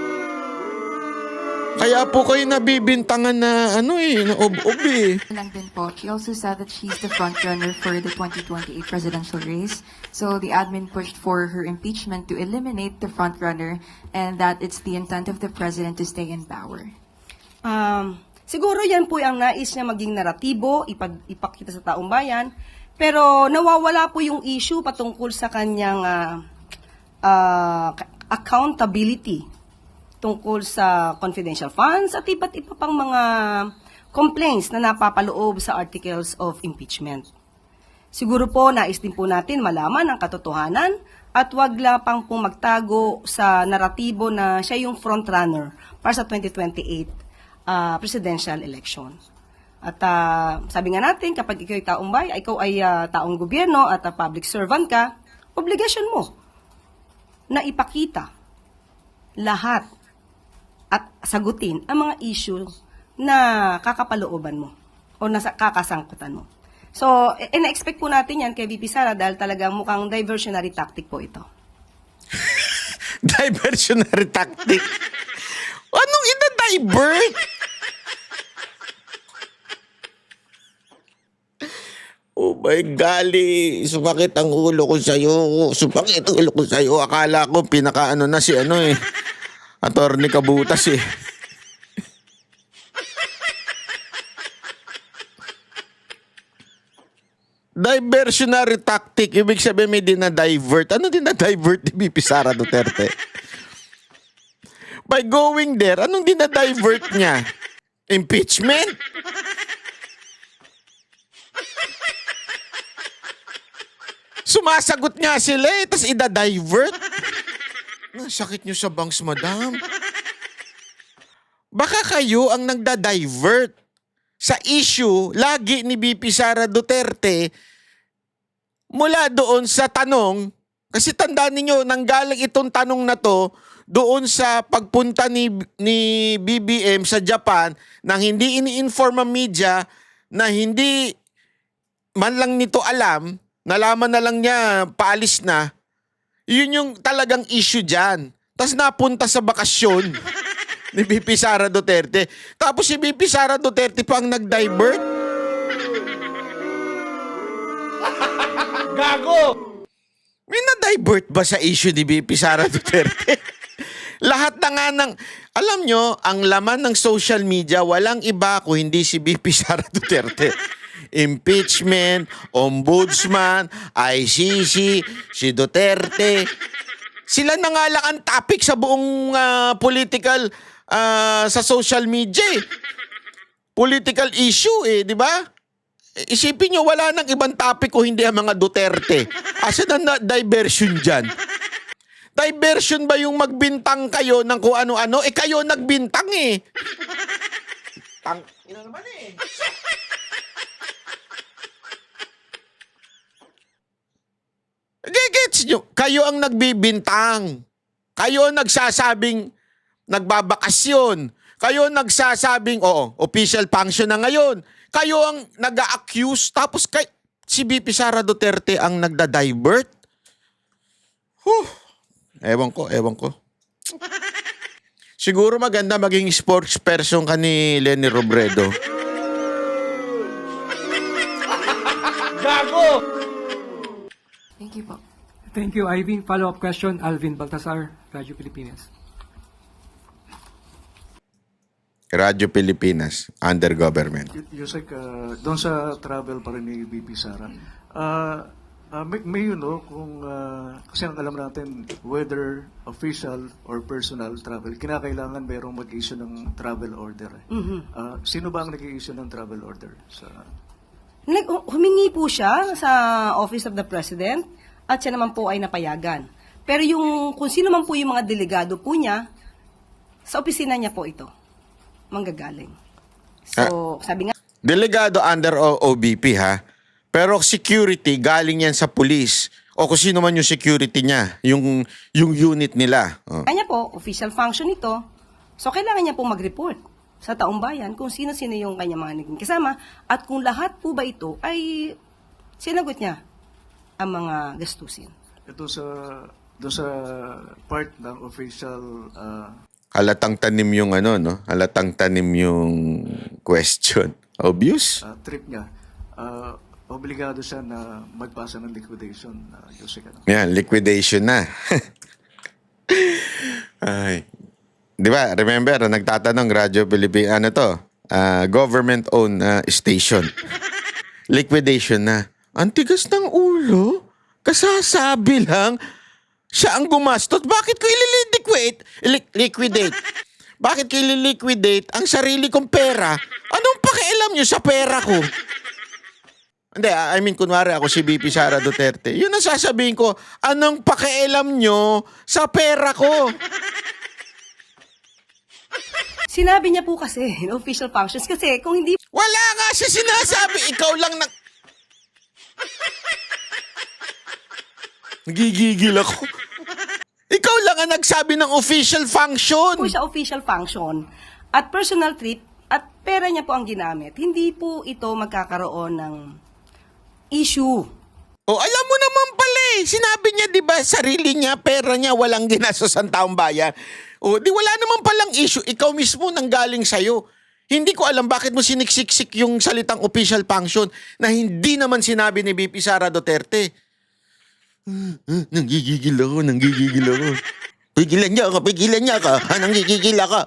Kaya po kayo nabibintangan na na ob-ob eh. Lang din po, she also said that she's the frontrunner for the 2028 presidential race. So the admin pushed for her impeachment to eliminate the frontrunner and that it's the intent of the president to stay in power. Siguro yan po ang nais niya maging naratibo, ipakita sa taong bayan, pero nawawala po yung issue patungkol sa kanyang accountability tungkol sa confidential funds at iba't iba pang mga complaints na napapaloob sa articles of impeachment. Siguro po nais din po natin malaman ang katotohanan at wag lapang pong magtago sa naratibo na siya yung frontrunner para sa 2028 presidential election. At sabi nga natin, kapag ikaw ay taong bayan, ikaw ay taong gobyerno at public servant ka, obligasyon mo na ipakita lahat at sagutin ang mga issue na kakapalooban mo o nasa kakasangkutan mo. So, ina-expect po natin yan kay VP Sara dahil talagang mukhang diversionary tactic po ito. Diversionary tactic? Anong ina-divert? Oh my gali, sumakit ang ulo ko sa'yo. Sumakit ang ulo ko sa'yo. Akala ko pinaka na si Attorney Kabutas eh. Diversionary tactic. Ibig sabihin may dinadivert. Ano dinadivert ni BP Sara Duterte? By going there, anong dinadivert niya? Impeachment? Sumasagot nga sila eh, tapos ida-divert. Sakit nyo sa bangs, madam. Baka kayo ang nagda-divert sa issue lagi ni BP Sara Duterte mula doon sa tanong, kasi tandaan ninyo, nanggaling itong tanong na to doon sa pagpunta ni BBM sa Japan nang hindi ini-inform ang media na hindi man lang nito alam, nalaman na lang niya paalis na. Yun yung talagang issue dyan. Tapos napunta sa bakasyon ni BP Sara Duterte. Tapos si BP Sara Duterte pa ang nag-divert. Gago! May na-divert ba sa issue ni BP Sara Duterte? Lahat na nga ng... Alam nyo, ang laman ng social media, walang iba kung hindi si BP Sara Duterte. Impeachment, ombudsman, ICC, si Duterte. Sila na nga lang ang topic sa buong political sa social media eh. Political issue eh, di ba? Isipin nyo, wala nang ibang topic kung hindi ang mga Duterte. Asa na diversion dyan? Diversion ba yung magbintang kayo ng kung ano-ano? Kayo nagbintang eh. Ina naman eh. Gets nyo? Kayo ang nagbibintang. Kayo ang nagsasabing nagbabakasyon. Kayo ang nagsasabing, official function na ngayon. Kayo ang nag-a-accuse. Tapos si BP Sara Duterte ang nagda-divert. Ewan ko. Siguro maganda maging spokesperson ka ni Leni Robredo. Gago! Thank you po. Thank you, Ivy. Follow-up question, Alvin Baltasar, Radyo Pilipinas. Radyo Pilipinas, under government. Yusek, doon sa travel pa rin ni BP Sara, may kung, kasi ang alam natin, whether official or personal travel, kinakailangan mayroong mag-issue ng travel order. Sino ba ang nag-issue ng travel order? Humingi po siya sa Office of the President at siya naman po ay napayagan. Pero yung kung sino man po yung mga delegado po niya, sa opisina niya po ito manggagaling. So, sabi nga, Delegado under OBP ha. Pero security galing yan sa police o kung sino man yung security niya, yung unit nila. Oh. kanya po, official function ito. So, kailangan niya po mag-report sa taong bayan kung sino-sino yung kanya mga naging kasama at kung lahat po ba ito ay sinagot niya ang mga gastusin. Ito doon sa part ng official Halatang tanim yung ano, no? Halatang tanim yung question. Obvious? trip niya, obligado siya na magpasa ng liquidation. Yusek, ano? Yan, liquidation na. Ay. Di ba, remember, nagtatanong Radyo Pilipinas, ano to? Government-owned station. Liquidation na. Ang tigas ng ulo? Kasasabi lang, siya ang gumastos. Bakit ko liquidate? Bakit ko liquidate ang sarili kong pera? Anong pakialam nyo sa pera ko? Hindi, I mean, kunwari ako si VP Sara Duterte. Yun ang sasabihin ko, anong pakialam nyo sa pera ko? Sinabi niya po kasi in official functions kasi kung hindi Wala nga siya sinasabi. Ikaw lang na... Nagigigil ako. Ikaw lang ang nagsabi ng official function. po siya official function at personal trip at pera niya po ang ginamit, hindi po ito magkakaroon ng issue. O alam mo naman pala eh. Sinabi niya, di ba, sarili niya, pera niya, walang ginastos ang taong bayan. O di wala naman palang issue. Ikaw mismo nanggaling sa'yo. Hindi ko alam bakit mo siniksiksik yung salitang official function na hindi naman sinabi ni VP Sara Duterte. Nanggigigil ako. Pigilan niya ako. Nanggigigil ako.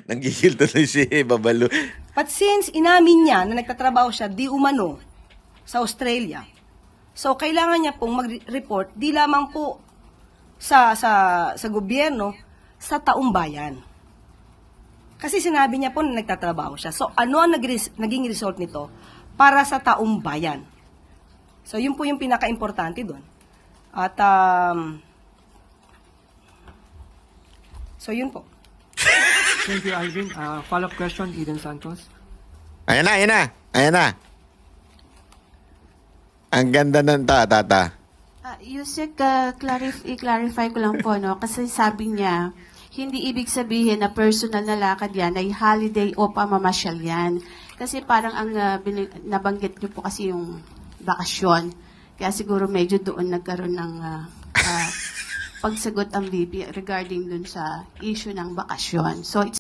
Nanggigil tuloy si Babalo. But since inamin niya na nagtatrabaho siya di umano sa Australia, so kailangan niya pong mag-report di lamang po sa gobyerno, sa taong bayan. Kasi sinabi niya po na nagtatrabaho siya. So ano ang naging result nito para sa taong bayan? So yun po yung pinaka-importante doon. At so yun po. Thank you, Alvin. Follow-up question, Eden Santos. Ayan na. Ang ganda ng tata. Yusek, i-clarify ko lang po, no? Kasi sabi niya, hindi ibig sabihin na personal na lakad yan ay holiday o pamamasyal yan. Kasi parang ang nabanggit niyo po kasi yung bakasyon. Kaya siguro medyo doon nagkaroon ng pagsagot ang VP regarding dun sa issue ng bakasyon. So, it's...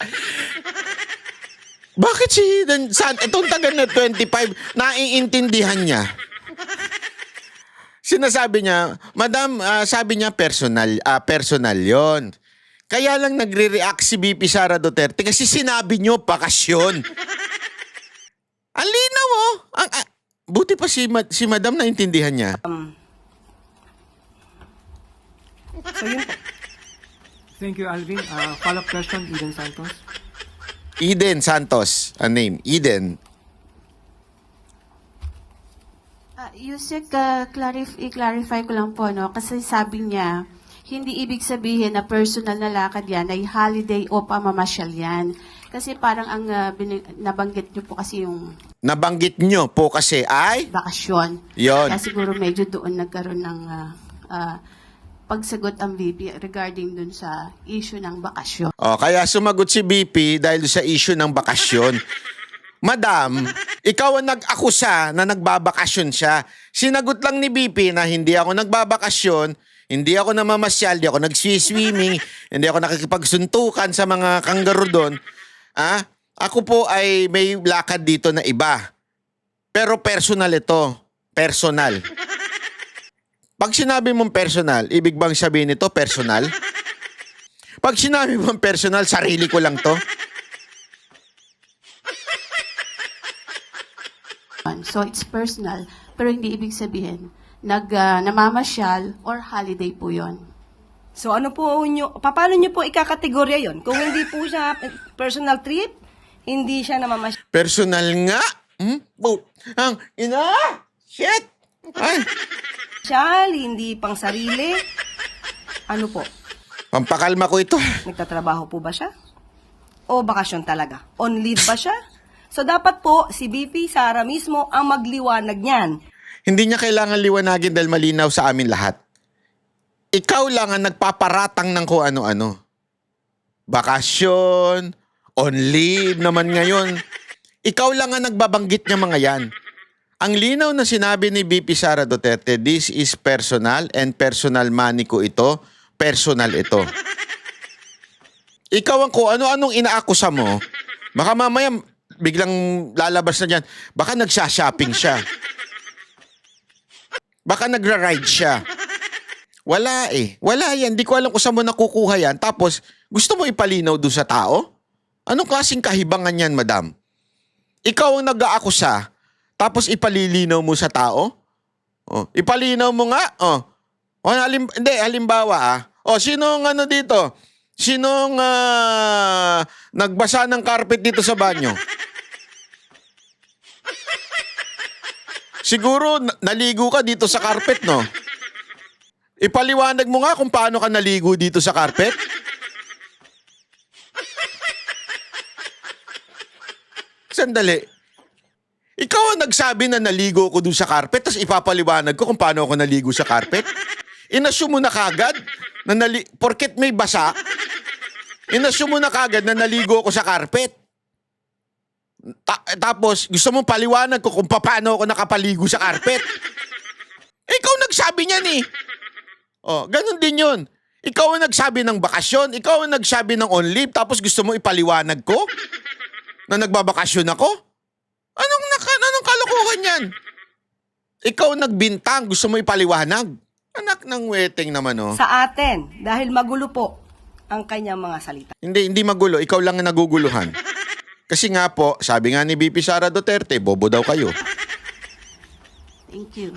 Bakit si itong taga na 25, naiintindihan niya? Sinasabi niya, Madam, sabi niya personal yon. Kaya lang nagre-react si VP Sara Duterte kasi sinabi niyo bakasyon. Ang linaw oh. Buti pa si Madam naintindihan niya. So yun po. Thank you, Alvin. Follow-up question, Eden Santos. Eden Santos, a name. Eden. Yusek, i-clarify ko lang po, no? Kasi sabi niya, hindi ibig sabihin na personal na lakad yan ay holiday o pamamasyal yan. Kasi parang ang nabanggit niyo po kasi yung Nabanggit niyo po kasi ay? bakasyon. Yon. Kaya siguro medyo doon nagkaroon ng pagsagot ang VP regarding dun sa issue ng bakasyon. O, kaya sumagot si BP dahil sa issue ng bakasyon. Madam, ikaw ang nag-akusa na nagbabakasyon siya. Sinagot lang ni BP na hindi ako nagbabakasyon, hindi ako namamasyal, hindi ako nag-swimming, hindi ako nakikipagsuntukan sa mga kangaroo doon. Ako po ay may lakad dito na iba. Pero personal ito. Personal. Pag sinabi mong personal, ibig bang sabihin nito personal? Pag sinabi mong personal, sarili ko lang to. So it's personal, pero hindi ibig sabihin namamasyal or holiday po yon. So ano po paano nyo po ikakategorya yon? Kung hindi po siya personal trip, hindi siya namamasyal. Personal nga? Ang ina! Shit! Ay, Siya, hindi pang sarili. Ano po? pampakalma ko ito. Nagtatrabaho po ba siya? O bakasyon talaga? On leave ba siya? So dapat po si BP Sara mismo ang magliwanag niyan. Hindi niya kailangan liwanagin dahil malinaw sa amin lahat. Ikaw lang ang nagpaparatang ng kung ano-ano. Bakasyon, on leave naman ngayon. Ikaw lang ang nagbabanggit niya mga yan. Ang linaw na sinabi ni BP Sara Duterte, this is personal and personal money ko ito, personal ito. Ikaw ang kung ano-anong inaakusa mo, baka mamaya biglang lalabas na dyan, baka nagsha-shopping siya. Baka nagra-ride siya. Wala eh. Wala yan. Di ko alam kung saan mo nakukuha yan. Tapos, gusto mo ipalinaw doon sa tao? Anong klaseng kahibangan yan, madam? Ikaw ang nag-aakusa, tapos ipalilinaw mo sa tao? Oh, ipalinaw mo nga? Oh. Halimbawa sinong ano dito? Sinong nagbasa ng carpet dito sa banyo? Siguro naligo ka dito sa carpet, no? Ipaliwanag mo nga kung paano ka naligo dito sa carpet. Sandali. Ikaw ang nagsabi na naligo ko dun sa carpet, tapos ipapaliwanag ko kung paano ako naligo sa carpet? Inassume mo na kagad na porket may basa, inassume mo na kagad na naligo ako sa carpet. Tapos, gusto mong paliwanag ko kung paano ako nakapaligo sa carpet. Ikaw nagsabi niyan eh. Oh, ganun din yun. Ikaw ang nagsabi ng bakasyon, ikaw ang nagsabi ng on leave, tapos gusto mo ipaliwanag ko na nagbabakasyon ako? Anong kalokohan yan? Ikaw nagbintang, gusto mo ipaliwanag? Anak ng weteng naman, oh. Sa atin, dahil magulo po ang kanyang mga salita. Hindi magulo. Ikaw lang ang naguguluhan. Kasi nga po, sabi nga ni BP Sara Duterte, bobo daw kayo. Thank you.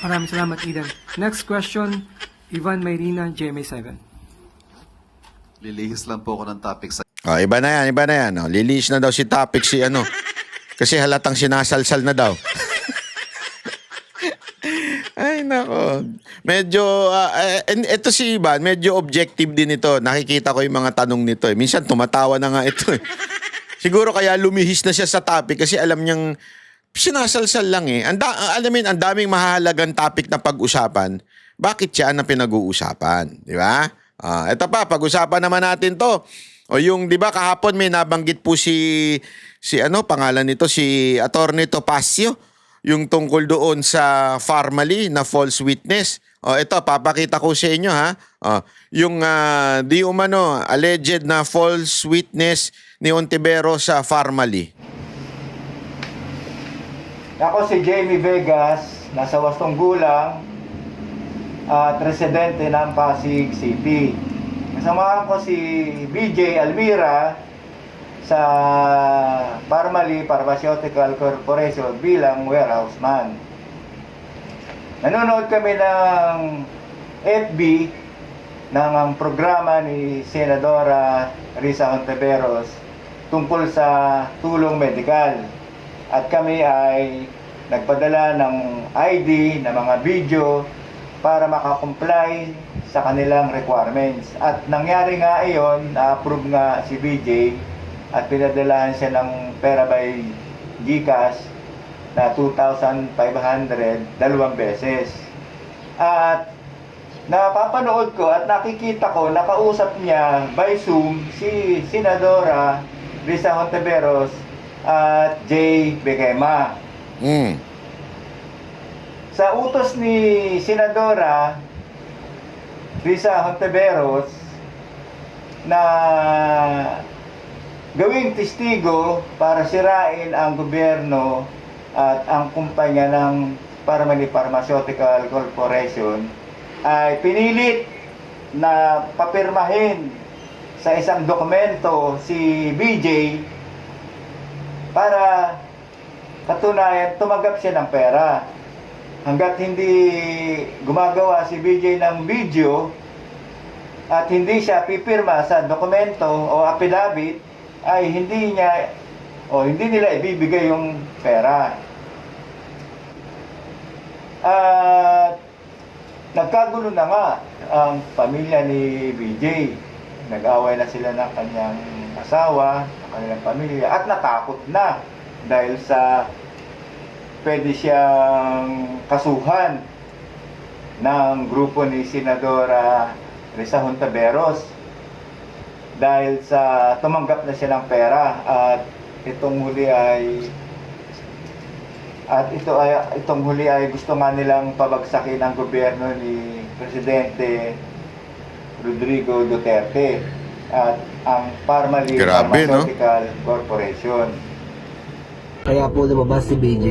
Maraming salamat, Eden. Next question, Ivan Mayrina, GMA7. Lilihis lang po ako ng topic sa Oh, iba na yan. Oh, lilis na daw si topic si ano. Kasi halatang sinasalsal na daw. Ay, nako. Medyo, ito si Ivan, medyo objective din ito. Nakikita ko yung mga tanong nito. Minsan tumatawa na nga ito. Siguro kaya lumihis na siya sa topic kasi alam niyang sinasalsal lang eh. Ang daming mahalagang topic na pag-usapan. Bakit siya na pinag-uusapan? Di ba? Ito pa, pag-usapan naman natin to. O yung, di ba, kahapon may nabanggit po si pangalan nito, si Attorney Topacio, yung tungkol doon sa Farmally na false witness. O ito, papakita ko sa inyo ha. O, yung di umano, alleged na false witness ni Ontiveros sa Farmally. Ako si Jamie Vegas, nasa 8 gulang at residente ng Pasig City. Kasamahan ko si BJ Almira sa Farmally Pharmaceutical Corporation bilang warehouse man. Nanonood kami ng FB ng programa ni Senadora Risa Hontiveros tungkol sa tulong medikal. At kami ay nagpadala ng ID, ng mga video para makakomply sa kanilang requirements. At nangyari nga iyon, na-approve nga si BJ at pinadalahan siya ng pera by GCash na 2,500 dalawang beses. At napapanood ko at nakikita ko, nakausap niya by Zoom si Senadora Risa Hontiveros at Jay Bequema. Sa utos ni Senadora Risa Hontiveros na gawing testigo para sirain ang gobyerno at ang kumpanya ng Farmally Pharmaceutical Corporation, ay pinilit na papirmahin sa isang dokumento si BJ para katunayan tumanggap siya ng pera. Hanggat hindi gumagawa si BJ ng video at hindi siya pipirma sa dokumento o affidavit, ay hindi nila ibibigay yung pera. Nagkagulo na nga ang pamilya ni BJ. Nag-away na sila ng kanyang asawa, ng kanilang pamilya, at natakot na dahil sa pwede siyang kasuhan ng grupo ni Senadora Risa Hontiveros dahil sa tumanggap na siya ng pera at itong huli ay gusto nga nilang pabagsakin ang gobyerno ni Presidente Rodrigo Duterte at ang Parmalee Grabe, no? Pharmaceutical Corporation. Kaya po lumabas si BJ,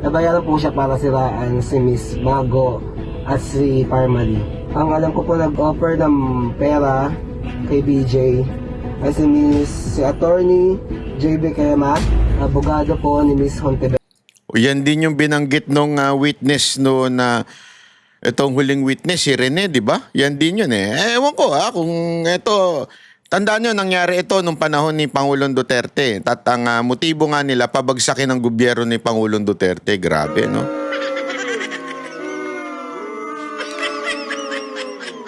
nabayaran po siya para siraan si Miss Mago at si Parmalee. Ang alam ko po nag-offer ng pera kay BJ ay si Attorney JB Kema, abogado po ni Miss Hontiveros. O yan din yung binanggit nung witness no na itong huling witness, si Rene, di ba? Yan din yun eh. Ewan ko kung ito, tandaan nyo, nangyari ito nung panahon ni Pangulong Duterte. At ang motibo nga nila, pabagsakin ng gobyerno ni Pangulong Duterte. Grabe, no?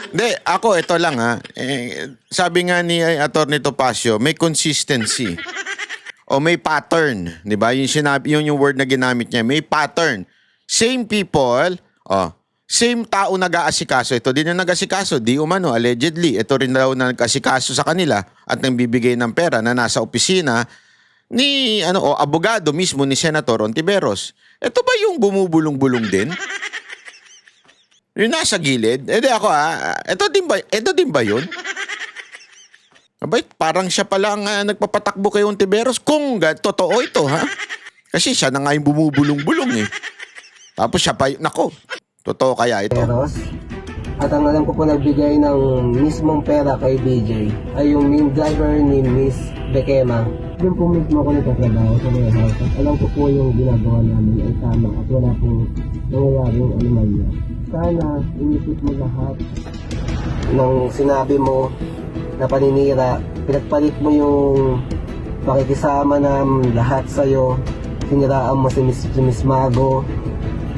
Hindi, ako, ito lang sabi nga ni Atty. Topacio, may consistency. O may pattern, di ba? Yun yung word na ginamit niya. May pattern. Same people, same tao nag-aasikaso. Ito din yung nag-aasikaso. Di umano, allegedly. Ito rin daw na nag-aasikaso sa kanila at nang bibigay ng pera na nasa opisina ni, abogado mismo ni Senator Hontiveros. Ito ba yung bumubulong-bulong din? Yung nasa gilid? Di ako ito din ba yun? Abay, parang siya pala ang nagpapatakbo kay Hontiveros kung totoo ito, ha? Kasi siya na nga yung bumubulong-bulong eh. Tapos siya pa, nako, totoo kaya ito? At ang alam ko po nagbigay ng mismong pera kay BJ ay yung main driver ni Miss Bekema. Yung po mismo ako nagtatrabaho sa warehouse at alam ko po yung ginagawa namin ay tama at wala pong nangyayaring anomalya. Sana inisip mo lahat ng sinabi mo na paninira, pinagpalit mo yung pakikisama ng lahat sa'yo, siniraan mo si Miss Mago,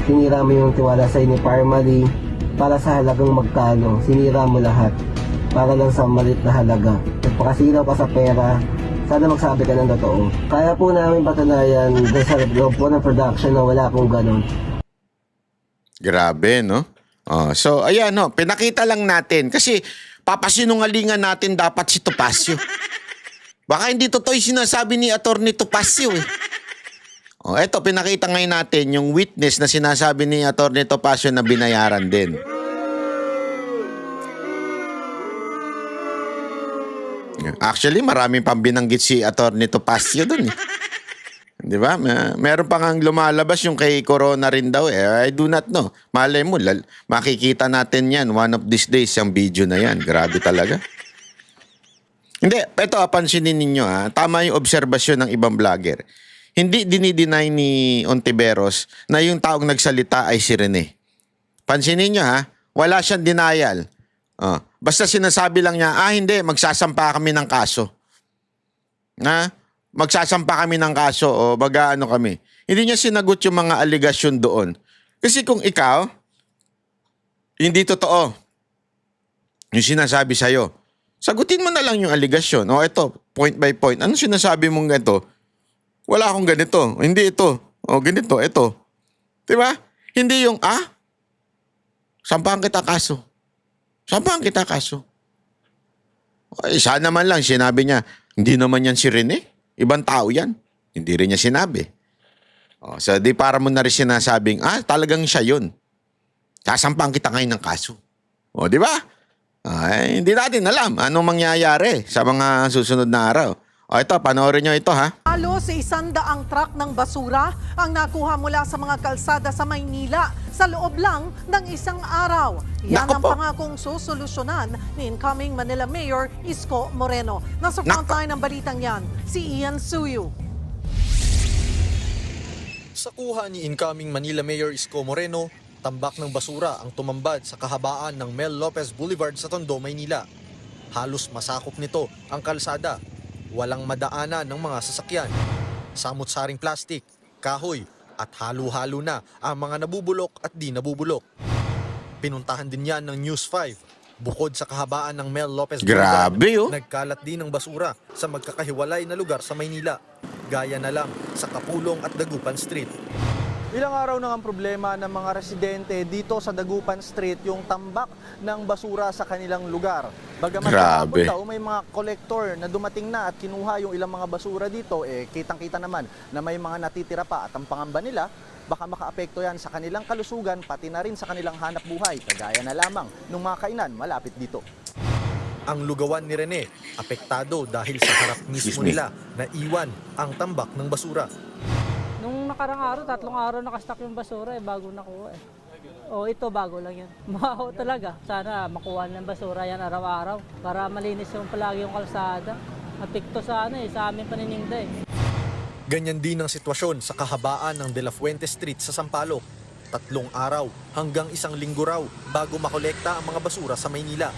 sinira mo yung tiwala sa'yo ni Parmalee, para sa halagang magkano, sinira mo lahat, para lang sa malit na halaga. Nagpakasinaw ka sa pera, sana magsabi ka ng totoo. Kaya po namin patunayan dahil sa loob po ng production na wala pong ganun. Grabe, no? So, ayan, no, pinakita lang natin. Kasi, papasinungalingan natin dapat si Topacio. Baka hindi totoo yung sinasabi ni Atty. Topacio, eh. Eto, pinakita ngayon natin yung witness na sinasabi ni Atty. Topacio na binayaran din. Actually, maraming pang binanggit si Atty. Topacio dun, eh. Di ba? Meron pa ngang lumalabas yung kay Corona rin daw eh. I do not know. Malay mo, makikita natin yan one of these days yung video na yan. Grabe talaga. Hindi, ito pansinin ninyo tama yung obserbasyon ng ibang vlogger. Hindi dinideny ni Hontiveros na yung taong nagsalita ay si Rene. Pansinin nyo wala siyang denial. Basta sinasabi lang niya, hindi, magsasampa kami ng kaso. Magsasampa kami ng kaso o mag-aano kami. Hindi niya sinagot yung mga aligasyon doon. Kasi kung ikaw, hindi totoo yung sinasabi sa'yo, sagutin mo na lang yung aligasyon. Ito, point by point. Ano sinasabi mong ganito? Wala akong ganito. Hindi ito. Ganito, ito. Diba? Hindi yung, sampahan kita kaso. Sampahan kita kaso. Sana naman lang, sinabi niya, hindi naman yan si Rene. Ibang tao yan. Hindi rin niya sinabi. So, di para mo na rin sinasabing, talagang siya yun. Sasampang kita ngayon ng kaso. Di ba? Hindi natin alam anong mangyayari sa mga susunod na araw. Ito, panoorin nyo ito, Halos 100 truck ng basura ang nakuha mula sa mga kalsada sa Maynila sa loob lang ng isang araw. Yan ang pangakong susolusyonan ni incoming Manila Mayor Isko Moreno. Nasa frontline ng balitang yan, si Ian Suyu. Sa kuha ni incoming Manila Mayor Isko Moreno, tambak ng basura ang tumambad sa kahabaan ng Mel Lopez Boulevard sa Tondo, Maynila. Halos masakop nito ang kalsada. Walang madaanan ng mga sasakyan. Samot-saring plastik, kahoy at halo-halo na ang mga nabubulok at di nabubulok. Pinuntahan din yan ng News 5. Bukod sa kahabaan ng Mel Lopez Grabe, oh. nagkalat din ng basura sa magkakahiwalay na lugar sa Maynila. Gaya na lang sa Kapulong at Dagupan Street. Ilang araw na ang problema ng mga residente dito sa Dagupan Street yung tambak ng basura sa kanilang lugar. Bagamat Grabe. kahapon daw may mga kolektor na dumating na at kinuha yung ilang mga basura dito, kitang-kita naman na may mga natitira pa at ang pangamba nila, baka makaapekto yan sa kanilang kalusugan pati na rin sa kanilang hanap buhay, kagaya na lamang ng mga kainan malapit dito. Ang lugawan ni Rene, apektado dahil sa harap mismo nila na iwan ang tambak ng basura. Nung nakarang araw, 3 araw nakastock yung basura, bago nakuha eh. O ito, bago lang yan. Maho talaga. Sana makuha ng basura yan araw-araw para malinis yung palagi yung kalsada. Apekto sa sa aming panininda eh. Ganyan din ang sitwasyon sa kahabaan ng De La Fuente Street sa Sampaloc. 3 araw hanggang 1 linggo raw bago makolekta ang mga basura sa Maynila.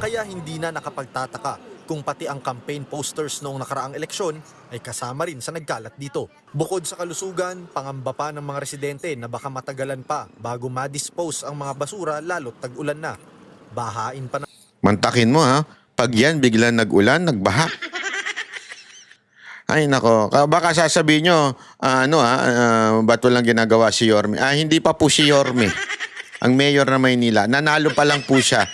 Kaya hindi na nakapagtataka kung pati ang campaign posters noong nakaraang eleksyon ay kasama rin sa nagkalat dito. Bukod sa kalusugan, pangamba pa ng mga residente na baka matagalan pa bago ma-dispose ang mga basura lalo't tag-ulan na. Bahain pa na. Mantakin mo ha, pag yan biglang nag-ulan, nagbaha. Ay nako, baka sasabihin nyo, ba't walang ginagawa si Yorme? Hindi pa po si Yorme, ang mayor ng Maynila. Nanalo pa lang po siya.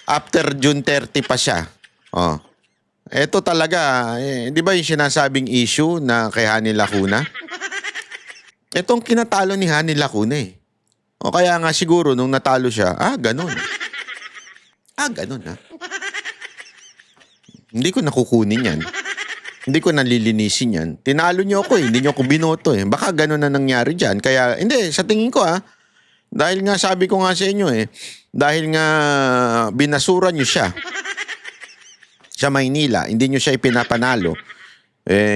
After June 30 pa siya. Oh. Ito talaga, di ba yung sinasabing issue na kay Hani Lacuna? Itong kinatalo ni Hani Lacuna eh. O kaya nga siguro nung natalo siya, ganun. Ganun ha. Hindi ko nakukunin yan. Hindi ko nalilinisin yan. Tinalo niyo ako eh. Hindi niyo ako binoto eh. Baka ganun na nangyari dyan. Kaya, hindi, sa tingin ko dahil nga sabi ko nga sa inyo eh, dahil nga binasura niyo siya sa Maynila, hindi niyo siya ipinapanalo,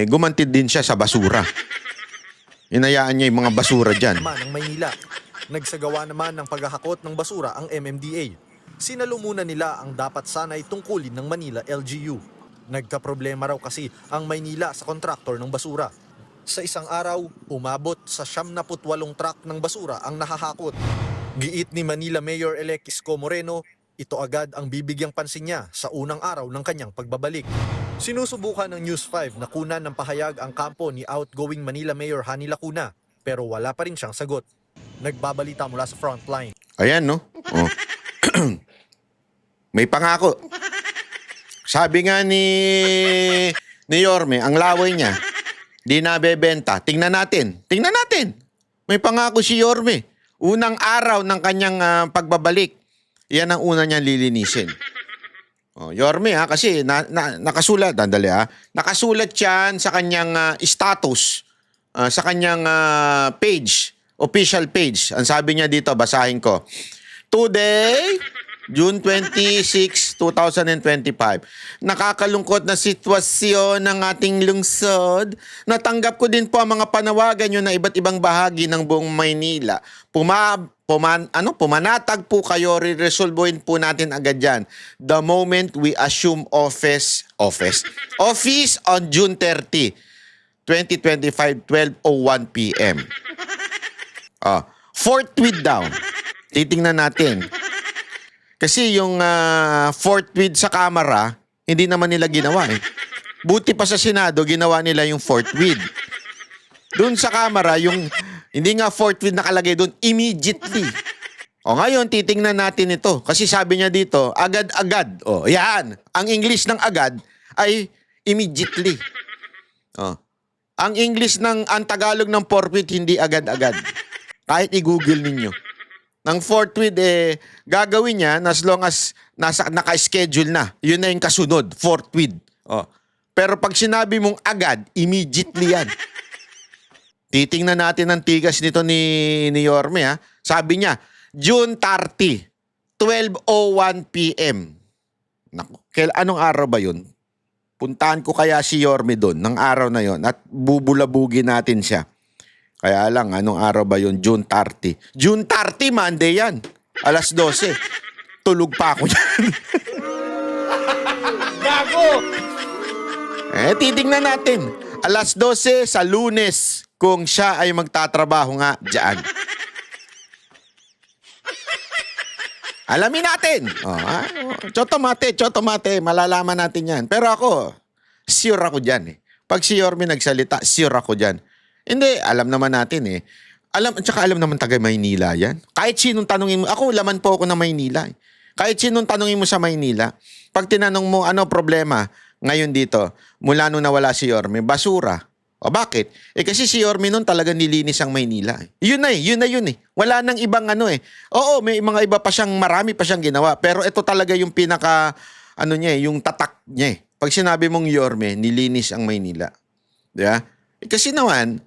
gumantid din siya sa basura. Inayaan niya yung mga basura dyan. Ng Maynila. Nagsagawa naman ng paghahakot ng basura ang MMDA. Sinalumunan nila ang dapat sanay tungkulin ng Manila LGU. Nagkaproblema raw kasi ang Maynila sa kontraktor ng basura. Sa isang araw, umabot sa 78 truck ng basura ang nahahakot. Giit ni Manila Mayor-elect Isko Moreno, ito agad ang bibigyang pansin niya sa unang araw ng kanyang pagbabalik. Sinusubukan ng News 5 na kunan ng pahayag ang kampo ni outgoing Manila Mayor Hani Lacuna, pero wala pa rin siyang sagot. Nagbabalita mula sa frontline. Ayan no? Oh. May pangako. Sabi nga ni Yorme, ang laway niya, di nabebenta. Tingnan natin. May pangako si Yorme. Unang araw ng kanyang pagbabalik, yan ang una niyang lilinisin. Yorme kasi nakasulat, nakasulat yan sa kanyang status, sa kanyang page, official page. Ang sabi niya dito, basahin ko. Today, June 26, 2025. Nakakalungkot na sitwasyon ng ating lungsod. Natanggap ko din po ang mga panawagan nyo na iba't ibang bahagi ng buong Maynila. Pumanatag po kayo, re-resolvein po natin agad yan. The moment we assume office on June 30, 2025, 12:01 p.m. Fourth tweet down. Titingnan natin. Kasi yung fourth tweet sa Kamara, hindi naman nila ginawa eh. Buti pa sa Senado, ginawa nila yung fourth tweet. Doon sa Kamara, yung hindi nga fourth tweet nakalagay doon, immediately. Ngayon, titingnan natin ito. Kasi sabi niya dito, agad-agad. Yan. Ang English ng agad ay immediately. Ang Tagalog ng fourth tweet, hindi agad-agad. Kahit i-google ninyo. Ng fourth tweet, gagawin niya as long as naka-schedule na. Yun na yung kasunod, fourth tweet. Pero pag sinabi mong agad, immediately yan. Titingnan natin ang tigas nito ni Yorme. Sabi niya, June 30, 12:01 p.m. Naku, anong araw ba yun? Puntahan ko kaya si Yorme doon ng araw na yon at bubulabugin natin siya. Kaya lang, anong araw ba yun? June 30. June 30, Monday yan. 12:00. Tulog pa ako yan. Gago! Titignan natin. 12:00 sa Lunes kung siya ay magtatrabaho nga dyan. Alamin natin. Chotomate, malalaman natin yan. Pero ako, sure ako dyan eh. Pag si Yorme nagsalita, sure ako dyan. Hindi, alam naman natin eh. Tsaka alam naman taga Maynila yan. Kahit sinong tanungin mo, ako laman po ako ng Maynila eh. Kahit sinong tanungin mo sa Maynila, pag tinanong mo ano problema ngayon dito, mula nung nawala si Yorme, basura. O bakit? Kasi si Yorme nun talaga nilinis ang Maynila. Yun na yun eh. Wala nang ibang ano eh. Oo, may mga iba pa siyang, marami pa siyang ginawa. Pero ito talaga yung pinaka, yung tatak niya eh. Pag sinabi mong Yorme, nilinis ang Maynila. Diba? Kasi naman,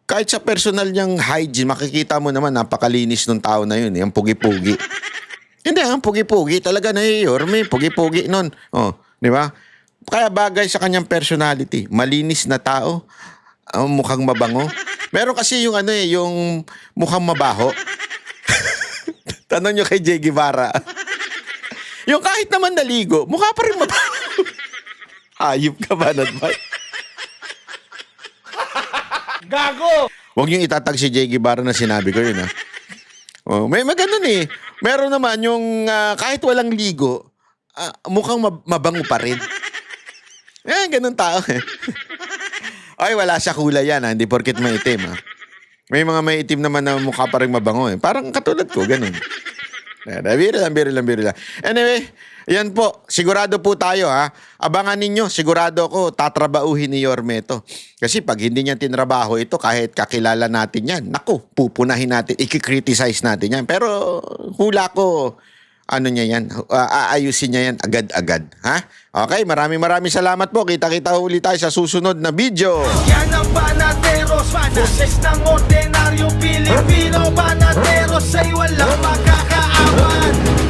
kahit sa personal niyang hygiene, makikita mo naman, napakalinis nung tao na yun eh. Ang pugi-pugi. Hindi, ang pugi-pugi. Talaga na Yorme, pugi-pugi nun. Oh, di ba? Kaya bagay sa kanyang personality. Malinis na tao. Mukhang mabango. Meron kasi yung yung mukhang mabaho. Tanong nyo kay Jay Guevara. Yung kahit naman naligo, mukha pa rin mabaho. Hayop ka ba, Nadbay? Gago! Huwag yung itatag si Jay Guevara na sinabi ko yun, ha? Oh, may ganun eh. Meron naman yung kahit walang ligo, mukhang mabango pa rin. Ganun tao eh. Ay, wala sa kulay yan ha. Hindi porket maitim ha. May mga maitim naman na mukha pa rin mabango eh. Parang katulad ko, ganun. Biro lang. Anyway, yan po. Sigurado po tayo ha. Abangan ninyo. Sigurado ko tatrabauhin ni Yorme ito. Kasi pag hindi niya tinrabaho ito, kahit kakilala natin yan, naku, pupunahin natin, ikikriticize natin yan. Pero hula ko, niya yan, aayusin niya yan agad-agad. Ha? Okay, maraming salamat po. Kita-kita uli tayo sa susunod na video. Yan ang Banateros, boses ng ordinaryo Pilipino. Banateros ay walang makakaawan.